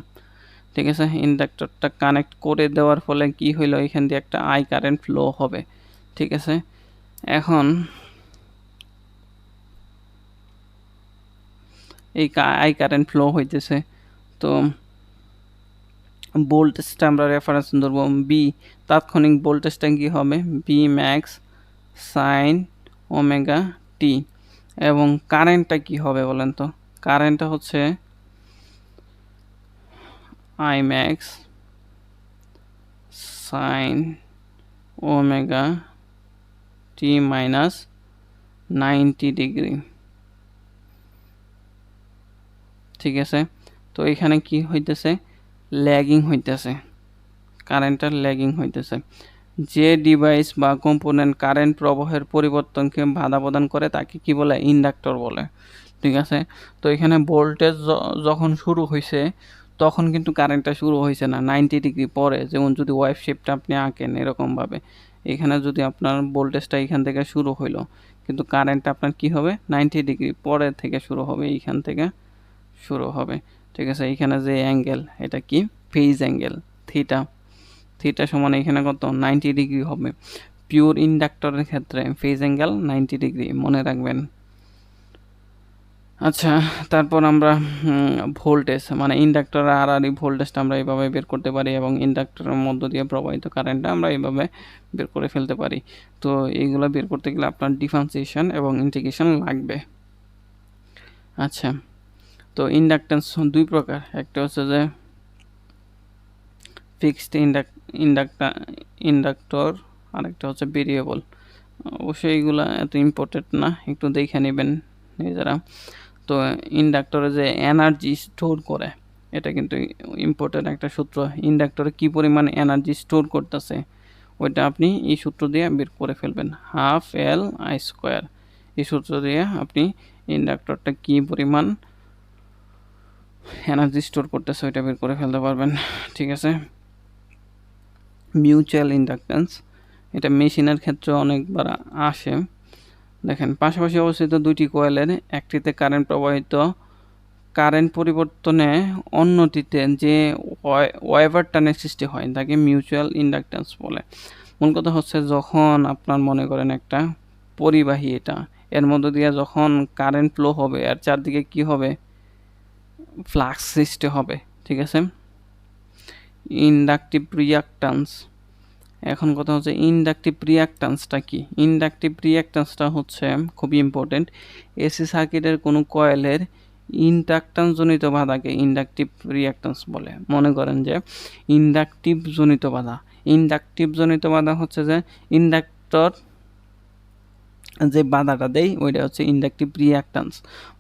ঠিক আছে, ইন্ডাক্টরটা কানেক্ট করে দেওয়ার ফলে কি হইলো, এখান দিয়ে একটা আই কারেন্ট ফ্লো হবে। ঠিক আছে, এখন এই আই কারেন্ট ফ্লো হইতেছে, তো ভোল্টেজটা আমরা রেফারেন্স ধরবো বি, তাৎক্ষণিক ভোল্টেজটা কি হবে, বি ম্যাক্স সাইন ওমেগা টি। এবং কারেন্টটা কি হবে বলেন তো, কারেন্টটা হচ্ছে I max sine omega T minus 90 degree. ঠিক আছে, তো এখানে কি হইতেছে, ল্যাগিং হইতেছে, কারেন্টটা ল্যাগিং হইতেছে। যে ডিভাইস বা কম্পোনেন্ট কারেন্ট প্রবাহের পরিবর্তনকে বাধা প্রদান করে তাকে কি বলে, ইন্ডাক্টর বলে। ঠিক আছে, তো এখানে ভোল্টেজ যখন শুরু হয়েছে তখন কিন্তু কারেন্টটা শুরু হয়েছে না, 90 ডিগ্রি পরে। যেমন যদি ওয়েভ শেপটা আপনি আঁকেন এরকমভাবে, এখানে যদি আপনার ভোল্টেজটা এখান থেকে শুরু হইলো, কিন্তু কারেন্টটা আপনার কি হবে, 90 ডিগ্রি পরে থেকে শুরু হবে, এইখান থেকে শুরু হবে। ঠিক আছে, এখানে যে অ্যাঙ্গেল এটা কি, ফেজ অ্যাঙ্গেল থিটা, থিটা সমান এখানে কত, 90 ডিগ্রি হবে। পিওর ইন্ডাক্টরের ক্ষেত্রে ফেজ অ্যাঙ্গেল 90 ডিগ্রি, মনে রাখবেন। আচ্ছা, তারপর আমরা ভোল্টেজ মানে ইন্ডাক্টর আর ভোল্টেজটা আমরা এইভাবে বের করতে পারি, এবং ইন্ডাক্টরের মধ্য দিয়ে প্রবাহিত কারেন্টটা আমরা এইভাবে বের করে ফেলতে পারি। তো এইগুলো বের করতে গেলে আপনার ডিফারেন্সিয়েশন এবং ইন্টিগ্রেশন লাগবে। আচ্ছা, তো ইন্ডাকটেন্স দুই প্রকার, একটা হচ্ছে যে ফিক্সড ইন্ডাক্টর, আরেকটা হচ্ছে ভেরিয়েবল। অবশ্যই এইগুলা এত ইম্পর্টেন্ট না, একটু দেখে নেবেন নিজেরা। তো ইন্ডাক্টরে যে এনার্জি স্টোর করে, এটা কিন্তু ইম্পর্টেন্ট একটা সূত্র। ইন্ডাক্টরে কি পরিমাণ এনার্জি স্টোর করতেছে ওইটা আপনি এই সূত্র দিয়ে বের করে ফেলবেন, হাফ এল আই স্কোয়ার। এই সূত্র দিয়ে আপনি ইন্ডাক্টরটা কি পরিমাণ এনার্জি স্টোর করতেছে ওইটা বের করে ফেলতে পারবেন। ঠিক আছে, মিউচুয়াল ইন্ডাকটেন্স, এটা মেশিনের ক্ষেত্রে অনেকবার আসে। দেখেন, পাশাপাশি অবস্থিত দুইটি কয়েলের একটিতে কারেন্ট প্রবাহিত, কারেন্ট পরিবর্তনে অন্যটিতে যে ওয়েভার টানের সৃষ্টি হয় তাকে মিউচুয়াল ইন্ডাকটেন্স বলে। মূল কথা হচ্ছে, যখন আপনার মনে করেন একটা পরিবাহী, এটা এর মধ্য দিয়ে যখন কারেন্ট ফ্লো হবে আর চারদিকে কি হবে, ফ্লাক্স সৃষ্টি হবে। ঠিক আছে, ইন্ডাকটিভ রিয়াক্ট্যান্স। এখন কথা হচ্ছে ইন্ডাকটিভ রিয়াক্ট্যান্সটা কি। ইন্ডাকটিভ রিয়াক্ট্যান্সটা হচ্ছে খুবই ইম্পর্টেন্ট, এসি সার্কিটের কোনো কয়েলের ইন্ডাকট্যান্স জনিত বাধাকে ইন্ডাকটিভ রিয়াক্ট্যান্স বলে। মনে করেন যে ইন্ডাকটিভ জনিত বাধা, ইন্ডাকটিভ জনিত বাধা হচ্ছে যে ইন্ডাক্টর যে বাধাটা দেয় ওইটা হচ্ছে ইন্ডাকটিভ রিয়াক্ট্যান্স।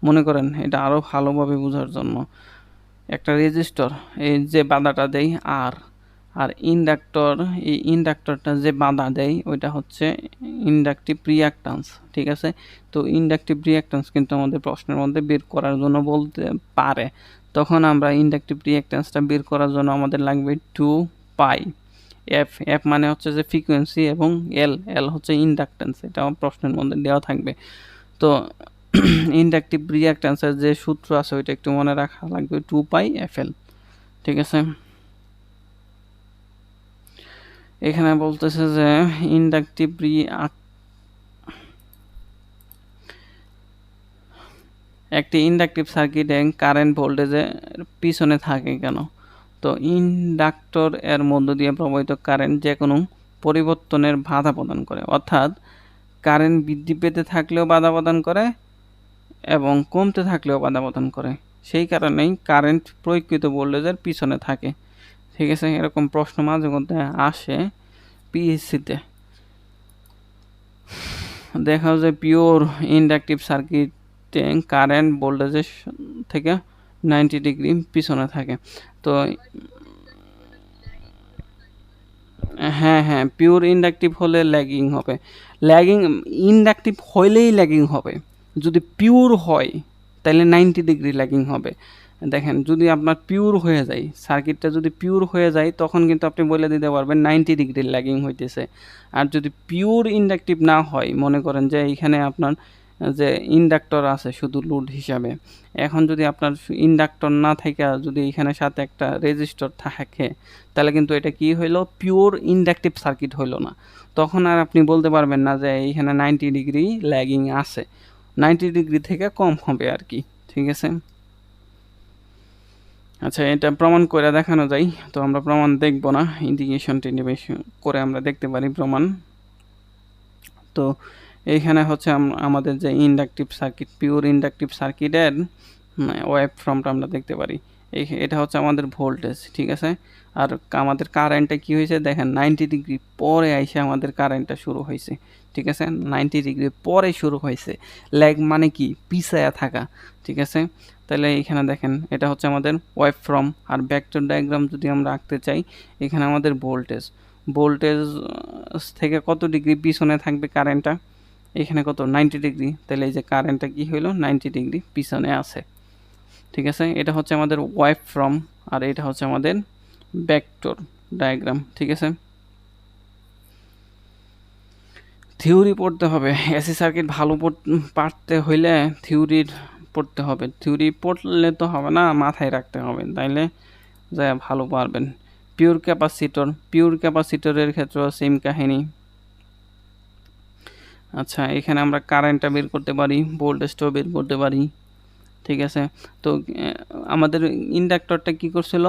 মনে করেন এটা আরও ভালোভাবে বোঝার জন্য, একটা রেজিস্টর এই যে বাধাটা দেয় আর ইন্ডাক্টর, এই ইন্ডাক্টরটা যে বাধা দেয় ওইটা হচ্ছে ইন্ডাকটিভ রিয়াক্ট্যান্স। ঠিক আছে, তো ইন্ডাকটিভ রিয়াক্ট্যান্স কিন্তু আমাদের প্রশ্নের মধ্যে বের করার জন্য বলতে পারে, তখন আমরা ইন্ডাকটিভ রিয়াক্ট্যান্সটা বের করার জন্য আমাদের লাগবে 2 পাই এফ। এফ মানে হচ্ছে যে ফ্রিকোয়েন্সি, এবং এল হচ্ছে ইন্ডাকট্যান্স, এটা প্রশ্নের মধ্যে দেওয়া থাকবে। তো ইন্ডাকটিভ রিয়াক্ট্যান্সের যে সূত্র আছে ওইটা একটু মনে রাখা লাগবে, 2 পাই এফ এল। ঠিক আছে, এখানে বলতেছে যে ইন্ডাকটিভ একটি ইন্ডাকটিভ সার্কিটে কারেন্ট ভোল্টেজের পিছনে থাকে কেন। তো ইন্ডাক্টর এর মধ্য দিয়ে প্রবাহিত কারেন্ট যে কোনো পরিবর্তনের বাধা প্রদান করে, অর্থাৎ কারেন্ট বৃদ্ধি পেতে থাকলেও বাধা প্রদান করে এবং কমতে থাকলেও বাধা প্রদান করে। সেই কারণেই কারেন্ট প্রয়োগকৃত ভোল্টেজের পিছনে থাকে। ঠিক আছে, এরকম প্রশ্ন মাঝে মধ্যে আসে পিএসসিতে। দেখা যায় পিওর ইন্ডাকটিভ সার্কিটে কারেন্ট ভোল্টেজের থেকে 90 ডিগ্রি পিছনে থাকে। তো হ্যাঁ হ্যাঁ, পিওর ইন্ডাকটিভ হলে ল্যাগিং হবে। ল্যাগিং ইন্ডাকটিভ হইলেই ল্যাগিং হবে। যদি পিওর হয় তাহলে 90 ডিগ্রি ল্যাগিং হবে। দেখেন, যদি আপনার পিওর হয়ে যায়, সার্কিটটা যদি পিওর হয়ে যায়, তখন কিন্তু আপনি বলে দিতে পারবেন 90 ডিগ্রি ল্যাগিং হইতেছে। আর যদি পিওর ইন্ডাকটিভ না হয়, মনে করেন যে এইখানে আপনার যে ইন্ডাক্টর আছে শুধু লোড হিসাবে, এখন যদি আপনার ইন্ডাক্টর না থাকে, যদি এখানে সাথে একটা রেজিস্টর থাকে, তাহলে কিন্তু এটা কি হইলো, পিওর ইন্ডাকটিভ সার্কিট হইলো না। তখন আর আপনি বলতে পারবেন না যে এইখানে 90 ডিগ্রি ল্যাগিং আছে। 90 ডিগ্রি থেকে কম হবে আর কি। ঠিক আছে, আচ্ছা, এটা প্রমাণ করে দেখানো যায়। তো আমরা প্রমাণ দেখব না, ইন্ডিকেশন টেলিভিশন করে আমরা দেখতে পারি প্রমাণ। তো এইখানে হচ্ছে আমাদের যে ইন্ডাকটিভ সার্কিট, পিওর ইন্ডাকটিভ সার্কিটের ওয়েভ ফর্মটা আমরা দেখতে পারি। এটা হচ্ছে আমাদের ভোল্টেজ, ঠিক আছে। আর আমাদের কারেন্টটা কি হয়েছে দেখেন, 90 ডিগ্রি পরে আইসে আমাদের কারেন্টটা শুরু হয়েছে। ঠিক আছে, 90 ডিগ্রি পরে শুরু হয়েছে। ল্যাগ মানে কি, পিছায়া থাকা। ঠিক আছে, তাহলে এখানে দেখেন, এটা হচ্ছে আমাদের ওয়েভ ফর্ম। আর ভেক্টর ডায়াগ্রাম যদি আমরা আঁকতে চাই, এখানে আমাদের ভোল্টেজ ভোল্টেজ থেকে কত ডিগ্রি পিছনে থাকবে কারেন্টটা, এখানে কত 90 ডিগ্রি। তাহলে এই যে কারেন্টটা কি হইলো, 90 ডিগ্রি পিছনে আছে। ঠিক আছে, এটা হচ্ছে আমাদের ওয়েভ ফর্ম, আর এটা হচ্ছে আমাদের ভেক্টর ডায়াগ্রাম। ঠিক আছে, থিওরি পড়তে হবে। এসি সার্কিট ভালো পারতে হইলে থিওরির পড়তে হবে। থিওরি পড়লে তো হবে না, মাথায় রাখতে হবে, তাইলে যা ভালো পারবেন। পিওর ক্যাপাসিটরের ক্ষেত্রেও সেম কাহিনী। আচ্ছা, এখানে আমরা কারেন্টটা বের করতে পারি, ভোল্টেজটাও বের করতে পারি। ঠিক আছে, তো আমাদের ইন্ডাক্টরটা কি করছিল,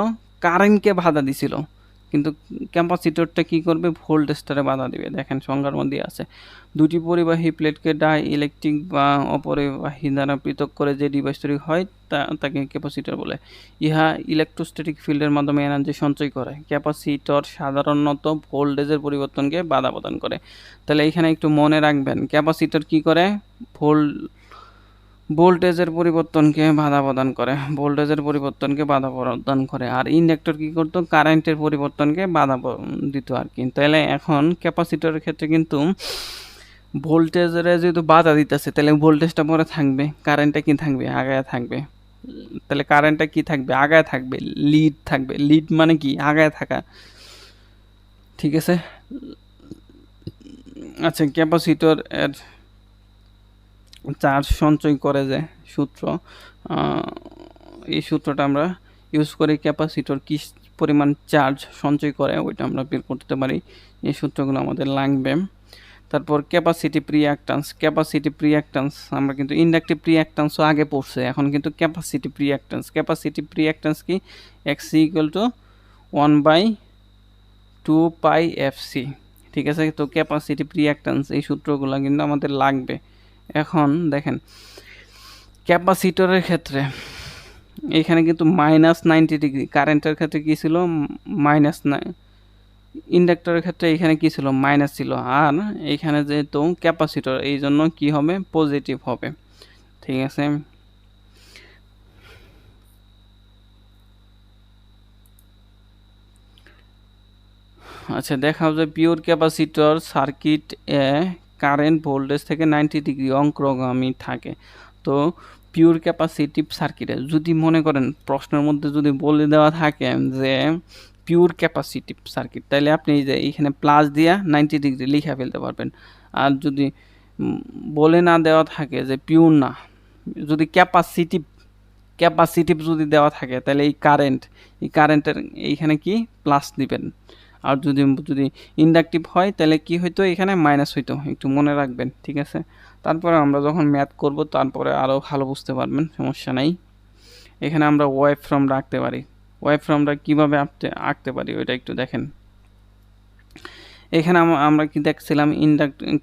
কারেন্টকে বাধা দিছিল, কিন্তু ক্যাপাসিটরটা কি করবে, ভোল্টেজটারে বাধা দিবে। দেখেন সংজ্ঞার মধ্যে আছে, দুটি পরিবাহী প্লেটকে ডাই ইলেকট্রিক বা অপরিবাহী দ্বারা পৃথক করে যে ডিভাইস তৈরি হয় তাকে ক্যাপাসিটর বলে। ইহা ইলেকট্রোস্ট্যাটিক ফিল্ডের মাধ্যমে এনার্জি সঞ্চয় করে। ক্যাপাসিটর সাধারণত ভোল্টেজের পরিবর্তনকে বাধা প্রদান করে। তাহলে এখানে একটু মনে রাখবেন, ক্যাপাসিটর কি করে, ভোল্টেজের পরিবর্তনকে বাধা প্রদান করে। আর ইন্ডাক্টর কি করতো, কারেন্টের পরিবর্তনকে বাধা দিত আর কি। তাহলে এখন ক্যাপাসিটরের ক্ষেত্রে কিন্তু ভোল্টেজের যেহেতু বাধা দিতেছে, তাহলে ভোল্টেজটা পরে থাকবে, কারেন্টটা কি থাকবে, আগায় থাকবে। তাহলে কারেন্টটা কি থাকবে, আগায় থাকবে, লিড থাকবে। লিড মানে কি, আগায় থাকা। ঠিক আছে, আচ্ছা, ক্যাপাসিটর এর চার্জ সঞ্চয় করে যে সূত্র, এই সূত্রটা আমরা ইউজ করে ক্যাপাসিটর কি পরিমাণ চার্জ সঞ্চয় করে ওইটা আমরা বের করতে পারি। এই সূত্রগুলো আমাদের লাগবে। তারপর ক্যাপাসিটিভ রিঅ্যাক্ট্যান্স আমরা কিন্তু ইন্ডাকটিভ রিঅ্যাক্ট্যান্সও আগে পড়ছে, এখন কিন্তু ক্যাপাসিটিভ রিঅ্যাক্ট্যান্স কি, এক্সি ইকুয়াল টু 1/2 পাই এফসি। ঠিক আছে, তো ক্যাপাসিটিভ রিঅ্যাক্ট্যান্স এই সূত্রগুলো কিন্তু আমাদের লাগবে। এখন দেখেন, ক্যাপাসিটরের ক্ষেত্রে এখানে কিন্তু -90 ডিগ্রি, কারেন্টের ক্ষেত্রে কি ছিল, -9, ইন্ডাক্টরের ক্ষেত্রে এখানে কি ছিল, মাইনাস ছিল। আর এখানে যেহেতু ক্যাপাসিটর, এই জন্য কি হবে, পজিটিভ হবে। ঠিক আছে, আচ্ছা, দেখাও যে পিওর ক্যাপাসিটর সার্কিট এ কারেন্ট ভোল্টেজ থেকে 90 ডিগ্রি অগ্রগামী থাকে। তো পিওর ক্যাপাসিটিভ সার্কিটে যদি মনে করেন প্রশ্নের মধ্যে যদি বলে দেওয়া থাকে যে পিওর ক্যাপাসিটিভ সার্কিট, তাহলে আপনি এই যে এইখানে প্লাস দিয়া 90 ডিগ্রি লিখে ফেলতে পারবেন। আর যদি বলে না দেওয়া থাকে যে পিওর না, যদি ক্যাপাসিটিভ যদি দেওয়া থাকে, তাহলে এই কারেন্টের এইখানে কি প্লাস দিবেন। আর যদি ইন্ডাকটিভ হয়, তাহলে কি হইতো, এখানে মাইনাস হইতো, একটু মনে রাখবেন। ঠিক আছে, তারপরে আমরা যখন ম্যাথ করব তারপরে আরও ভালো বুঝতে পারবেন, সমস্যা নাই। এখানে আমরা ওয়েভ ফর্মটা আঁকতে পারি। ওয়েভ ফর্মটা কীভাবে আঁকতে পারি ওইটা একটু দেখেন। এখানে আমরা কি দেখছিলাম,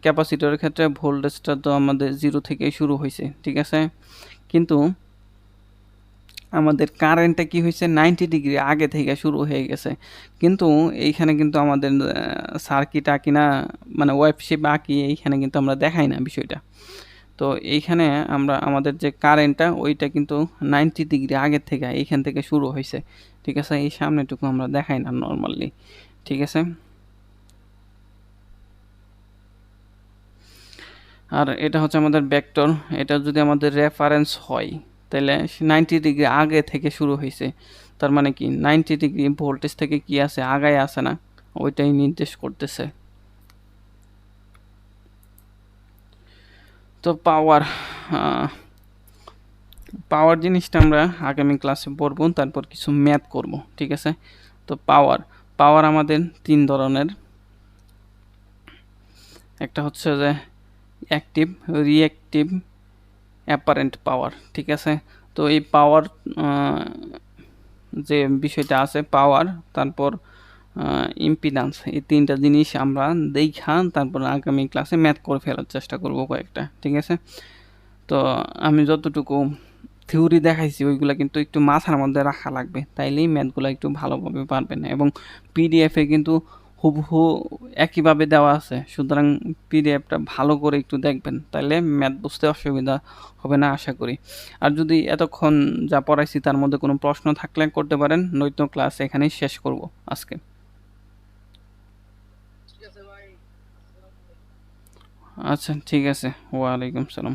ক্যাপাসিটরের ক্ষেত্রে ভোল্টেজটা তো আমাদের 0 থেকে শুরু হয়েছে। ঠিক আছে, কিন্তু আমাদের কারেন্টটা কি হয়েছে 90 ডিগ্রি আগে থেকে শুরু হয়ে গেছে, কিন্তু এইখানে কিন্তু আমাদের সার্কিট আঁকি না, মানে ওয়েভ শেপ আঁকি, এইখানে কিন্তু আমরা দেখাই না বিষয়টা। তো এইখানে আমরা আমাদের যে কারেন্টটা ওইটা কিন্তু 90 ডিগ্রি আগের থেকে এইখান থেকে শুরু হয়েছে, ঠিক আছে। এই সামনেটুকু আমরা দেখাই না নর্মালি, ঠিক আছে। আর এটা হচ্ছে আমাদের ভেক্টর, এটা যদি আমাদের রেফারেন্স হয় তাহলে 90 ডিগ্রি আগে থেকে শুরু হয়েছে, তার মানে কি 90 ডিগ্রি ভোল্টেজ থেকে কি আছে, আগায় আছে না, ওইটাই নির্দেশ করতেছে। তো পাওয়ার পাওয়ার জিনিসটা আমরা আগামী ক্লাসে পড়ব, তারপর কিছু ম্যাথ করব, ঠিক আছে। তো পাওয়ার পাওয়ার আমাদের তিন ধরনের, একটা হচ্ছে যে অ্যাক্টিভ, রিঅ্যাক্টিভ, অ্যাপারেন্ট পাওয়ার, ঠিক আছে। তো এই পাওয়ার যে বিষয়টা আছে, পাওয়ার, তারপর ইম্পিডেন্স, এই তিনটা জিনিস আমরা দেখা তারপর আগামী ক্লাসে ম্যাথ করে ফেলার চেষ্টা করব কয়েকটা, ঠিক আছে। তো আমি যতটুকু থিওরি দেখাইছি ওইগুলো কিন্তু একটু মাথার মধ্যে রাখা লাগবে, তাইলেই ম্যাথগুলো একটু ভালোভাবে পারবেন। এবং পিডিএফে কিন্তু হুবহু একইভাবে দেওয়া আছে, সুতরাং পিডিএফটা ভালো করে একটু দেখবেন, তাইলে ম্যাথ বুঝতে অসুবিধা হবে না আশা করি। আর যদি এতক্ষণ যা পড়াইছি তার মধ্যে কোনো প্রশ্ন থাকলে করতে পারেন, নয়তো ক্লাস এখানেই শেষ করব আজকে। আচ্ছা ঠিক আছে, ওয়ালাইকুম সালাম।